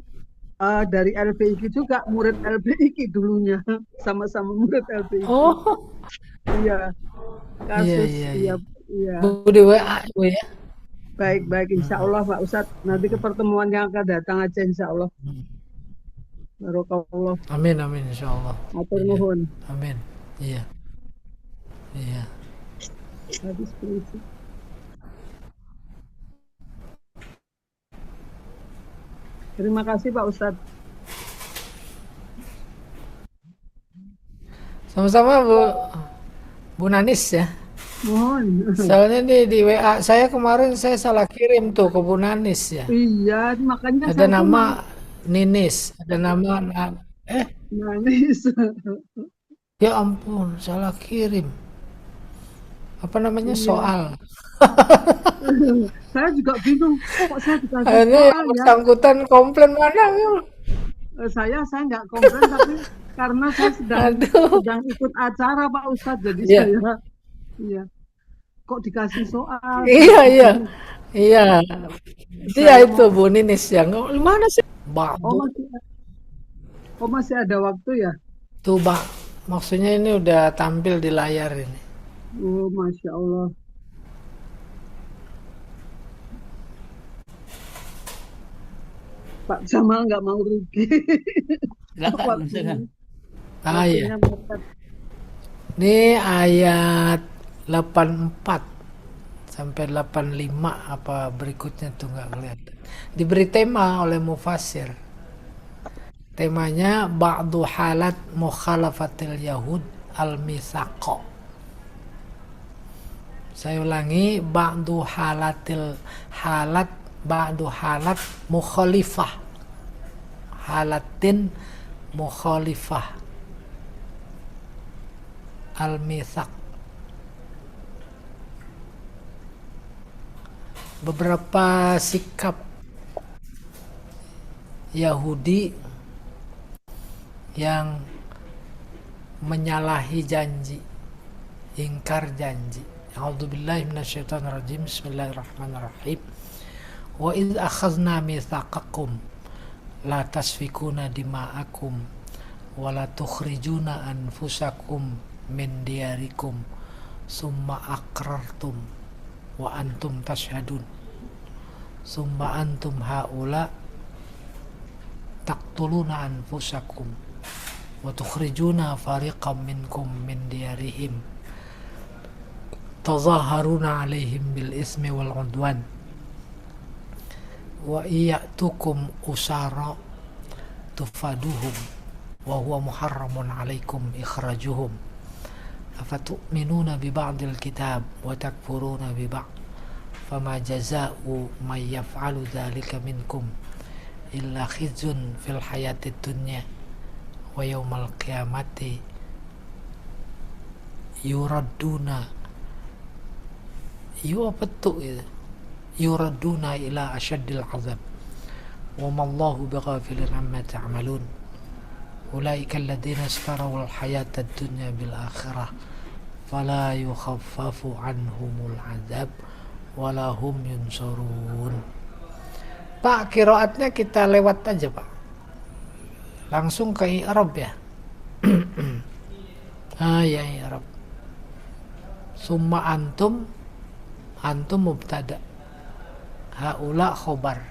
dari LBIQ juga, murid LBIQ dulunya, sama-sama murid LBIQ. Oh. Iya. Kasus iya. Bu di WA Bu ya. Baik, insya Allah Pak Ustadz. Nanti ke pertemuan yang akan datang aja insya Allah. Barokallah. Amin insya Allah. Matur nuhun. Amin. Iya. Habis berisi. Terima kasih Pak Ustadz. Sama-sama Bu Bu Nanis ya. Mohon. Soalnya di WA saya kemarin saya salah kirim tuh ke Bu Nanis ya. Iya, makanya Ada saya tuh nama Ninis, ada nama Nanis. ya ampun, salah kirim. Apa namanya Iya. soal. Saya juga bingung, kok saya dikasih Akhirnya yang soal ya. bersangkutan komplain mana ya? Saya nggak komplain, tapi karena saya Aduh. sedang ikut acara Pak Ustadz, jadi Iya. saya iya. Kok dikasih soal? Iya. Iya. Dia Saya itu Bu Ninis yang mana sih? masih ada waktu ya? Tuh, Pak. Maksudnya ini udah tampil di layar ini. Oh, Masya Allah. Pak Jamal nggak mau rugi. Silakan. Iya. Ini ayat 84 sampai 85 apa berikutnya tuh nggak kelihatan. Diberi tema oleh Mufassir. Temanya ba'du halat mukhalafatil yahud al-mitsaq. Saya ulangi, ba'du halat mukhalifah. Halatin mukhalifah. Al-mitsaq. Beberapa sikap Yahudi yang menyalahi janji, ingkar janji. A'udzubillahi minasyaitonirrajim. Bismillahirrahmanirrahim. Wa idz akhadna mitsaqakum la tasfikuna dima'akum wa la tukhrijuna anfusakum min diyarikum summa aqrartum wa antum tashhadun summa antum haula taqtuluna anfusakum wa tukhrijuna fariqam minkum min diyarihim tazaharuna alaihim bil ismi wal udwan wa iyatukum usara tufaduhum wa huwa muharramun alaikum ikhrajuhum afatu'minuna bi ba'dil kitab wa takfuruna bi ba'd fama jazaa'u may yaf'alu dzalika minkum illa khizyun fil hayatid dunya wa yaumal qiyamati yuraduna yuraduna ila asyaddil azab wa mallahu bighafilin amma ta'malun ulaika alladziina ishtaraw al-hayata ad-dunya bil akhirah fala yukhaffafu anhumul azab wala hum yunsarun. Pak, qiraatnya kita lewat aja, Pak. Langsung ke i'rab ya. Ya i'rab. Summa antum mubtada. Haula khobar.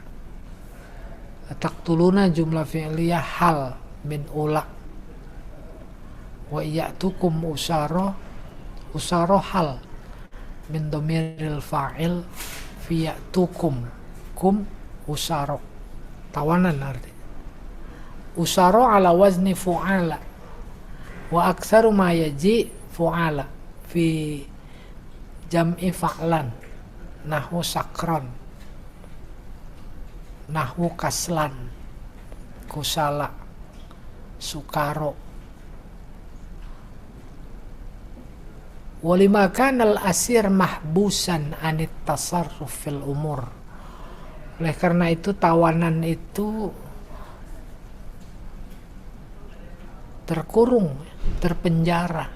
Taqtuluna jumlah fi'liyah hal min ula. Wa iyatukum usara hal min dhamiril fa'il fi yatukum kum usara. Tawanan arti. Usara ala wazni fu'ala. Wa aktsaru ma yaji fu'ala fi jam'i fa'lan nahwu sakran nahwu kaslan kusala sukaro walima kanal asir mahbusan anit tasarruf fil umur. Oleh karena itu tawanan itu terkurung, terpenjara,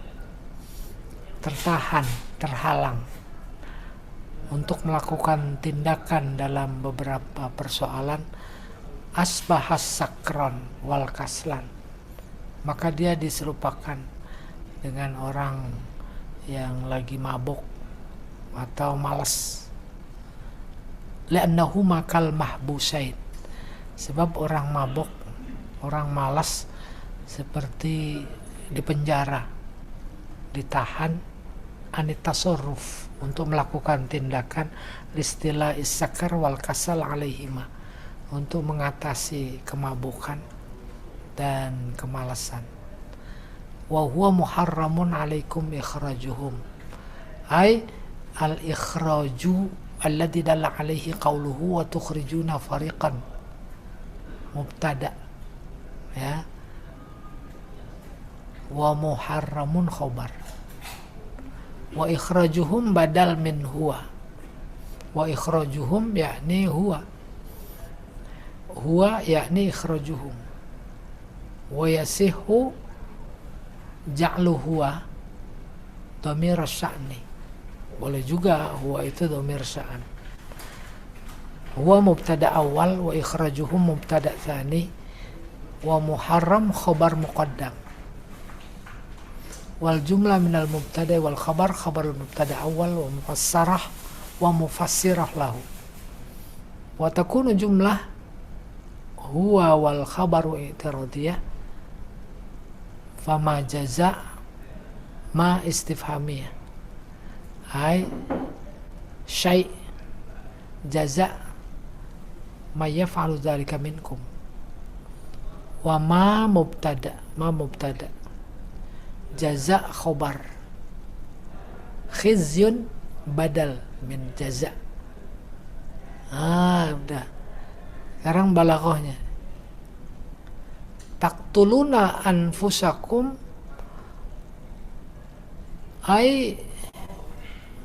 tertahan, terhalang untuk melakukan tindakan dalam beberapa persoalan asbahas sakron wal kaslan, maka dia diserupakan dengan orang yang lagi mabuk atau malas. Li'annahu makal mahbusain, sebab orang mabuk, orang malas seperti dipenjara, ditahan anitasarruf untuk melakukan tindakan istilah isakar wal kasal alaihima, untuk mengatasi kemabukan dan kemalasan. wa huwa muharramun alaikum ikhrajuhum. Ay al-ikhraju alladhi dalla alaihi qawluhu wa tukhrijuna fariqan. Mubtada, ya, wa muharramun khobar, wa ikhrajuhum badal min huwa, wa ikhrajuhum yakni huwa yakni ikhrajuhum, wa yasihu ja'lu huwa dhamir sya'ni, boleh juga huwa itu dhamir sya'an. Huwa mubtada awal, wa ikhrajuhum mubtada tsani, wa muharram khabar muqaddam. Wal jumlah minal mubtada wal khabar khabarul mubtada awal wa mufassarah wa mufassirah lahu. Wa takunu jumlah huwa wal khabaru i'tiradiyah, fama jaza ma istifhamiyah. Hai syai' jaza ma yaf'alu dzalika minkum. Wa ma mubtada jaza khobar, khizyun badal min jaza. Udah. Sekarang balaghahnya. Taqtuluna anfusakum ay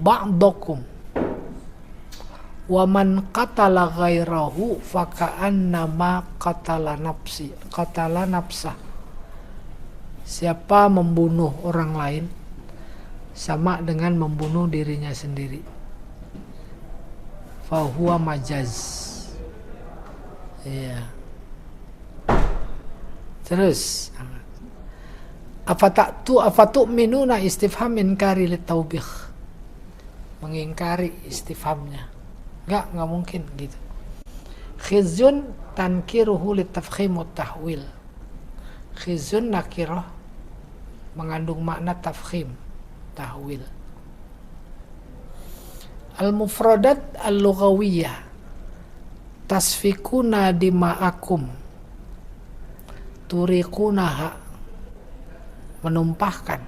ba'dakum wa man qatala ghairahu faka'annama qatala nafsa. Siapa membunuh orang lain sama dengan membunuh dirinya sendiri. Fahuwa majaz. Iya. Terus afatu'minuna istifham inkari litaubih, mengingkari istifhamnya. Enggak mungkin gitu. Khizyun tankiruhu litafkhim wa tahwil. Khizyun nakirah mengandung makna tafkhim, tahwil. Al-mufradat al-lughawiyah tasfikuna dima'akum turiqunaha, menumpahkan,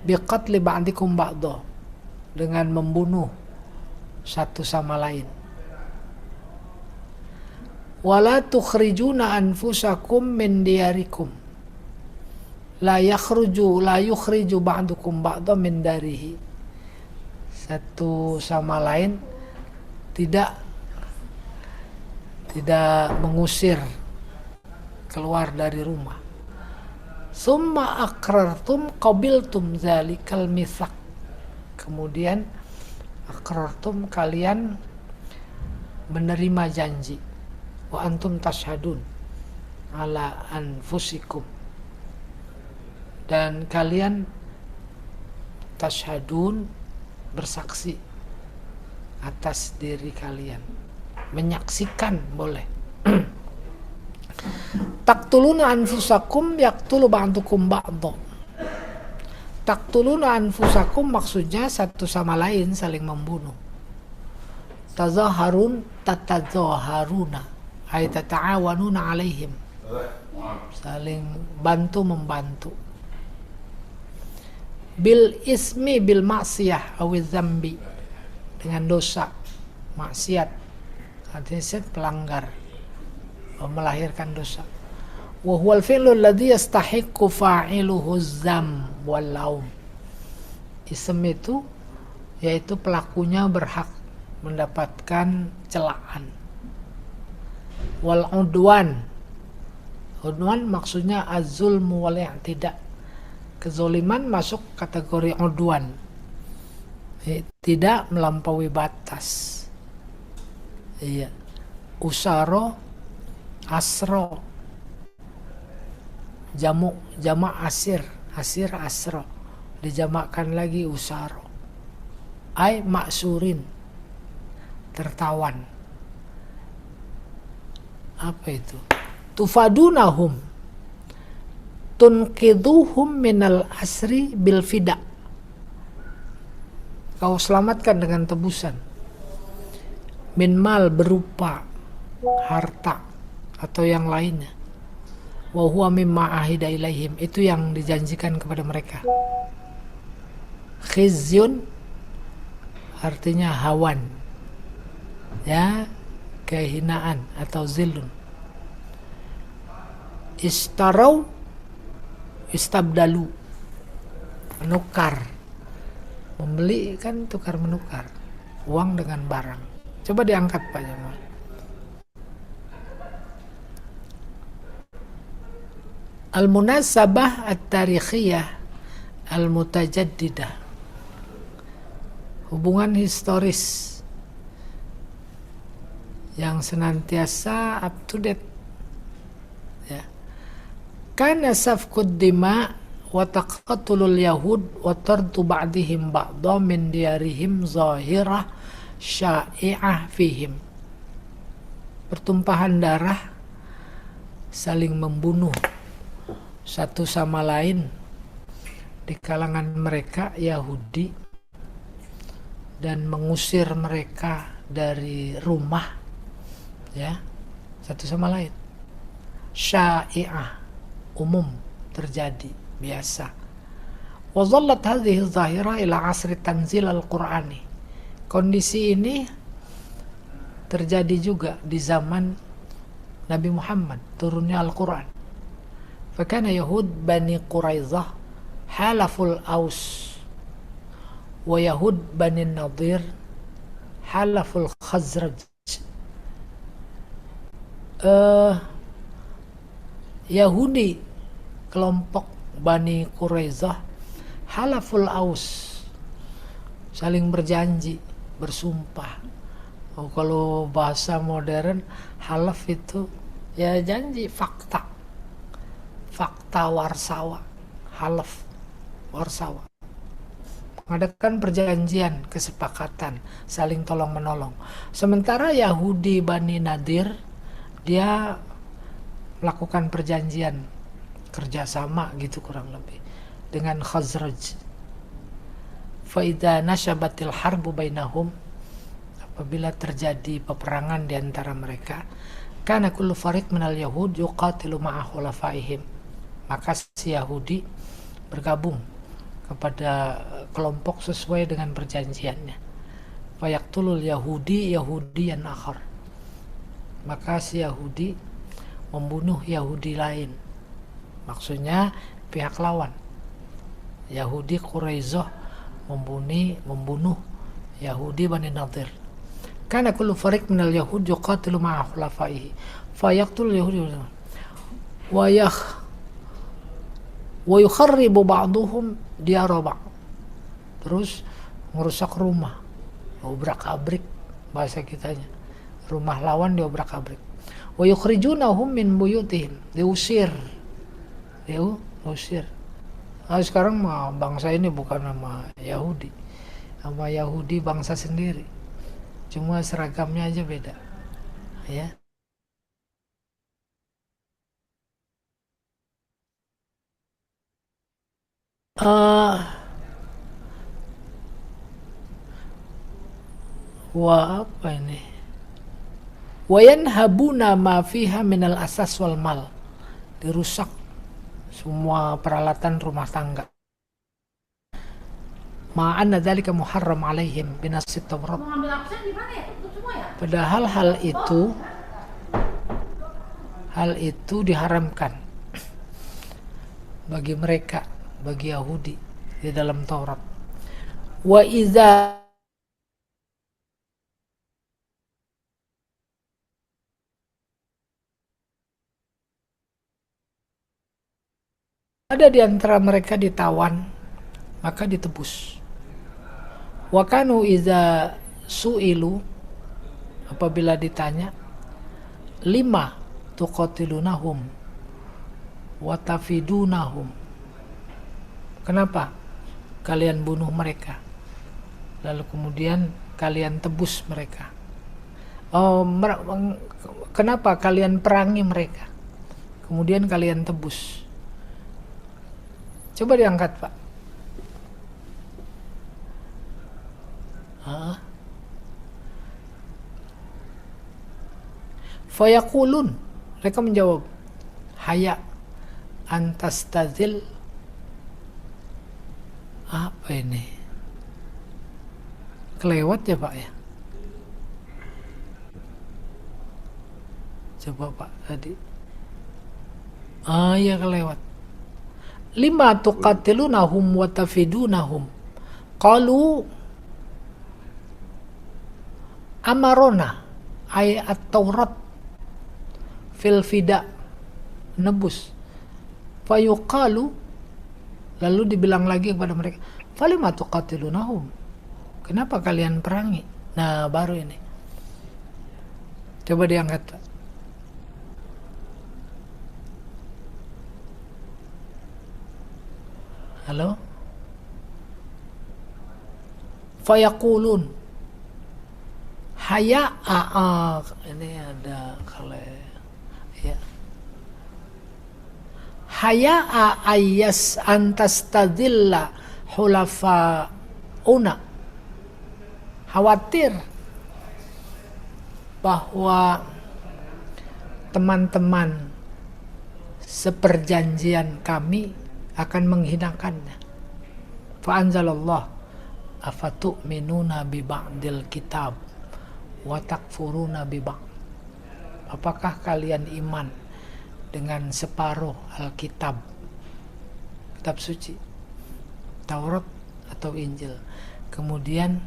biqatli ba'dikum ba'dah, dengan membunuh satu sama lain. Wala tukhrijuna anfusakum min diyarikum, la yukhriju ba'dukum ba'dah min darihi. Satu sama lain tidak mengusir keluar dari rumah. Summa aqrartum qabiltum zalikal mitsaq. Kemudian aqrartum, kalian menerima janji. Wa antum tashhadun ala anfusikum, dan kalian tashhadun, bersaksi atas diri kalian, menyaksikan boleh. Taqtuluna anfusakum yaqtulu ba'dukum ba'dha. Taqtuluna anfusakum maksudnya satu sama lain saling membunuh. Tazaharun tatazaharuna ay tata'awanuna alaihim, saling bantu membantu. Bil ismi bil maksiyah awiz zambi, dengan dosa, maksiat, artinya pelanggar, melahirkan dosa. Wa huwal fi'lu alladhi yastahiqqu fa'iluhu zam wal laum. Ism itu yaitu pelakunya berhak mendapatkan celaan. Wal udwan maksudnya az-zulmu wal i'tida, kezoliman masuk kategori udwan, tidak melampaui batas. Iya. Usaro, asro, jamak asir asro, dijamakkan lagi usaro. Ai maksurin, tertawan. Apa itu? Tufadunahum, tunqiduhum minal asri bil fida. Kau selamatkan dengan tebusan. Min mal berupa harta atau yang lainnya. wa huwa mimma ahida ilaihim, itu yang dijanjikan kepada mereka. Khizyun artinya hawan, ya, kehinaan atau zillun. Istarau, istabdalu, menukar, membeli kan, tukar menukar uang dengan barang. Coba diangkat Pak Jamal. Al-munasabah at-tarikhiyah al-mutajaddidah, hubungan historis yang senantiasa up to date, ya. Kana safkud dima wa taqatulul yahud wa tardu ba'dihim ba'dha min diyarihim zahirah sya'i'ah fihim. Pertumpahan darah, saling membunuh satu sama lain di kalangan mereka Yahudi, dan mengusir mereka dari rumah, ya, satu sama lain. Sya'i'ah, umum, terjadi, biasa. Wa dhallat hadhihi dhahira ila asri tanzil al-Qur'ani. Kondisi ini terjadi juga di zaman Nabi Muhammad turunnya Al-Quran. Fakana Yahud Bani Quraidah halaful Aus, wa Yahud Bani Nadir halaful Khazraj. Yahudi kelompok Bani Quraidah halaful Aus, saling berjanji, bersumpah. Oh, kalau bahasa modern halaf itu ya janji, fakta warsawa, halaf warsawa, mengadakan perjanjian, kesepakatan, saling tolong menolong. Sementara Yahudi Bani Nadir, dia melakukan perjanjian kerjasama gitu kurang lebih dengan Khazraj. Faida nasyabatil harbu bainahum, apabila terjadi peperangan di antara mereka, kana kullu fariq minal yahud yuqatilu ma'a khulafaihim, maka si Yahudi bergabung kepada kelompok sesuai dengan perjanjiannya. Fayaqtulul Yahudi Yahudiyan akhar, maka si Yahudi membunuh Yahudi lain, maksudnya pihak lawan. Yahudi Quraidah membunuh Yahudi Bani Nadir. Kana kullu fariq minal yahud yuqatilu ma'a khulafaihi fayaqtul yahudi wa yukharribu ba'duhum diyara ba'd, terus merusak rumah, obrak-abrik bahasa kitanya, rumah lawan diobrak-abrik. Wa yukhrijunahum min buyutihim, diusir. Nah, sekarang mah bangsa ini bukan nama Yahudi, nama Yahudi bangsa sendiri, cuma seragamnya aja beda, ya. Apa ini? Wayanhabuna ma fiha minal asas wal mal, dirusak semua peralatan rumah tangga. Ma'anna dzalika muharram alaihim binassit Taurat. Padahal hal itu diharamkan bagi mereka, bagi Yahudi di dalam Taurat. Wa iza ada di antara mereka ditawan, maka ditebus. Wa kanu iza su'ilu, apabila ditanya, lima tuqatilunahum wa tafidunahum, kenapa kalian bunuh mereka lalu kemudian kalian tebus mereka? Kenapa kalian perangi mereka kemudian kalian tebus? Coba diangkat, Pak. Fayaqulun, mereka menjawab, haya, antastadzil, apa ini? Kelewat ya Pak ya? Coba Pak tadi. Ya kelewat. Lima tuqatilunahum wa tafidunahum. Qalu amarona ay at-Taurat fil fida, nebus. Fayuqalu, lalu dibilang lagi kepada mereka, falima tuqatilunahum, kenapa kalian perangi? Nah baru ini, coba diangkat Pak. Halo? Fayaqulun haya'a, ini ada kalau ya, haya'a ayyas antastadilla hulafauna, khawatir bahwa teman-teman seperjanjian kami akan menghinakannya. Fa'anzalallah afatu'minuna bi ba'dil kitab wa takfuruna bi ba'd. Apakah kalian iman dengan separuh Alkitab, kitab suci, Taurat atau Injil, kemudian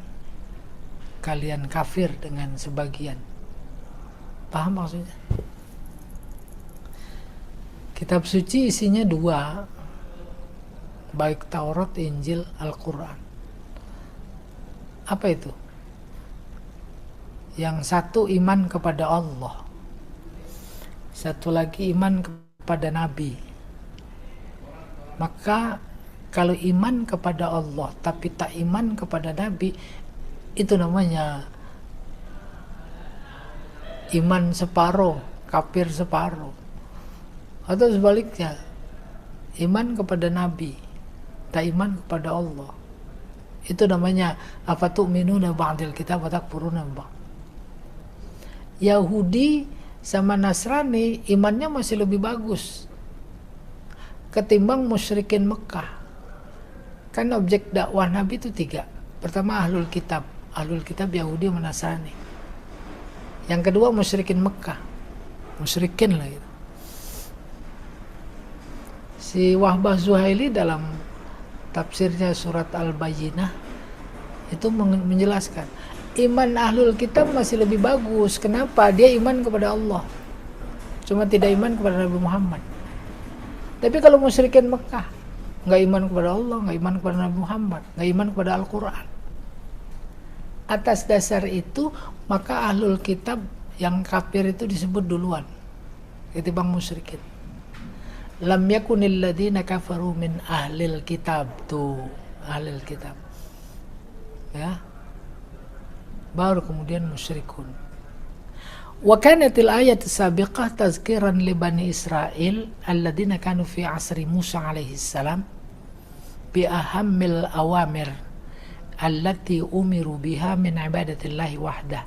kalian kafir dengan sebagian? Paham maksudnya? Kitab suci isinya dua, baik Taurat, Injil, Al-Quran. Apa itu? Yang satu iman kepada Allah, satu lagi iman kepada Nabi. Maka kalau iman kepada Allah tapi tak iman kepada Nabi, itu namanya iman separuh, kafir separuh. Atau sebaliknya, iman kepada Nabi tak iman kepada Allah, itu namanya afatu'minuna ba'dil kitab wa takfuruna ba'd. Yahudi sama Nasrani imannya masih lebih bagus ketimbang musyrikin Mekah. Kan objek dakwah Nabi itu tiga. Pertama ahlul kitab Yahudi sama Nasrani. Yang kedua musyrikin Mekah, musyrikin lah gitu. Si Wahbah Zuhaili dalam tafsirnya surat Al-Bayyinah itu menjelaskan iman ahlul kitab masih lebih bagus. Kenapa? Dia iman kepada Allah, cuma tidak iman kepada Nabi Muhammad. Tapi kalau musyrikin Mekah nggak iman kepada Allah, nggak iman kepada Nabi Muhammad, nggak iman kepada Al-Quran. Atas dasar itu maka ahlul kitab yang kafir itu disebut duluan ketimbang musyrikin. Lam yakunil ladzina kafaru min ahlil kitab, tuh ahlil kitab ya, baru kemudian musyrikun. Wa kanatil ayat sabiqah tazkiran li bani Israil alladzina kanu fi asri Musa alaihi salam bi ahammil awamir allati umiru biha min ibadatillahi wahdah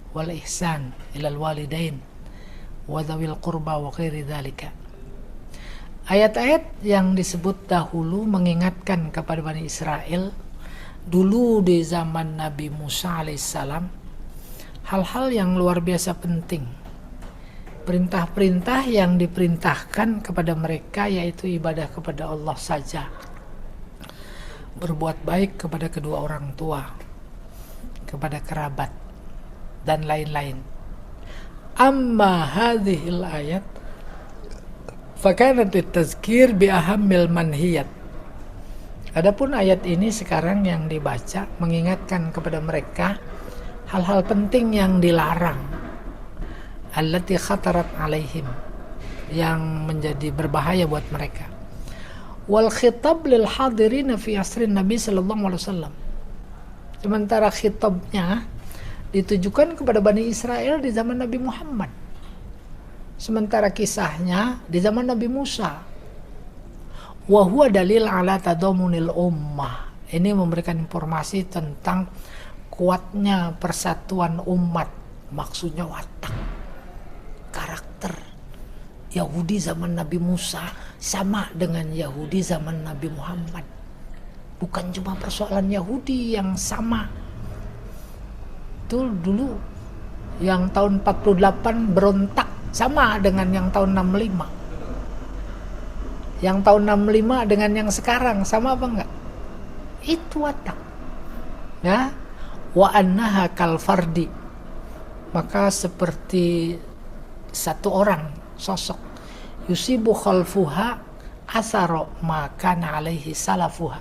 wal ihsan ilal walidain wa dzawil qurba wa ghairi dzalika. Ayat-ayat yang disebut dahulu mengingatkan kepada Bani Israel dulu di zaman Nabi Musa alaihissalam hal-hal yang luar biasa penting. Perintah-perintah yang diperintahkan kepada mereka yaitu ibadah kepada Allah saja, berbuat baik kepada kedua orang tua, kepada kerabat, dan lain-lain. Amma hadhil ayat fakanat at-tazkir bi ahammil manhiyat. Adapun ayat ini sekarang yang dibaca mengingatkan kepada mereka hal-hal penting yang dilarang, allati khatarat alaihim, yang menjadi berbahaya buat mereka. Wal khitab lil hadirin fi asrin Nabi sallallahu alaihi wasallam. Sementara khitabnya ditujukan kepada Bani Israel di zaman Nabi Muhammad. Sementara kisahnya di zaman Nabi Musa. Wa huwa dalil ala tadamunil ummah. Ini memberikan informasi tentang kuatnya persatuan umat. Maksudnya watak, karakter, Yahudi zaman Nabi Musa sama dengan Yahudi zaman Nabi Muhammad. Bukan cuma persoalan Yahudi yang sama. Itu dulu yang tahun 48 berontak sama dengan yang tahun 65. Yang tahun 65 dengan yang sekarang sama apa enggak? Itu watak. Ya. Wa annaha kal fardi. Maka seperti satu orang, sosok. Yusibu khalfuha asaro maka alaihi salafuha.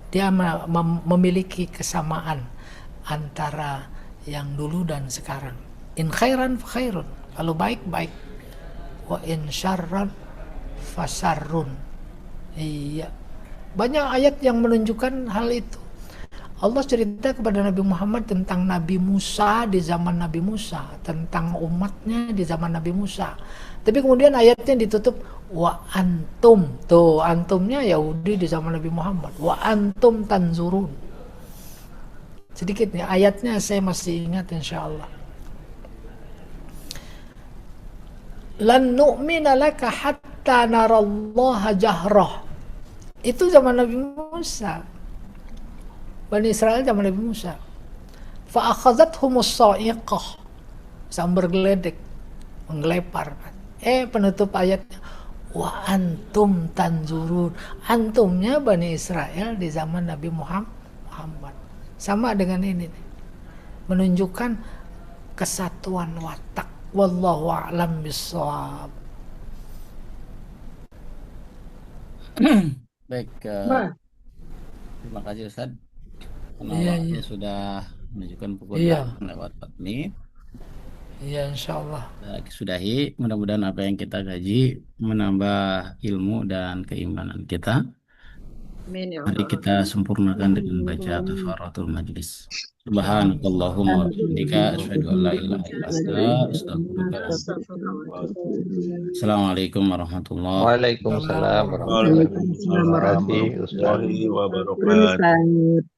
Dia memiliki kesamaan antara yang dulu dan sekarang. In khairan fa khairun. Kalau baik baik. Wa in syarran fa syarrun. Iya. Banyak ayat yang menunjukkan hal itu. Allah cerita kepada Nabi Muhammad tentang Nabi Musa di zaman Nabi Musa, tentang umatnya di zaman Nabi Musa. Tapi kemudian ayatnya ditutup wa antum. Tuh, antumnya Yahudi di zaman Nabi Muhammad. Wa antum tanzurun. Sedikit nih ayatnya saya masih ingat insyaallah. Lan nu'mina laka hatta narallaha jahrah. Itu zaman Nabi Musa. Bani Israel zaman Nabi Musa. Fa akhadhathumus sa'iqah. Sambar geledek, menggelepar. Penutup ayatnya wa antum tanzurun. Antumnya Bani Israel di zaman Nabi Muhammad. Sama dengan ini nih. Menunjukkan kesatuan watak. Wallahu a'lam bissawab. Baik, Mbak, terima kasih Ustaz. Karena Iya, waktu iya. sudah menunjukkan pukul Iya. 8 lewat 4 menit. Iya insyaallah. Kita sudahi, mudah-mudahan apa yang kita kaji menambah ilmu dan keimanan kita. Amin ya Mari Allah. kita sempurnakan dengan baca kafaratul majlis. Subhanakallahumma wa bihamdika asyhadu an la ilaha illa anta astaghfiruka wa atubu ilaik. Astagfirullah. Assalamualaikum warahmatullahi Waalaikumsalam warahmatullahi wabarakatuh. Waalaikumsalam Terima kasih warahmatullahi Ustaz. Warahmatullahi wabarakatuh. wabarakatuh.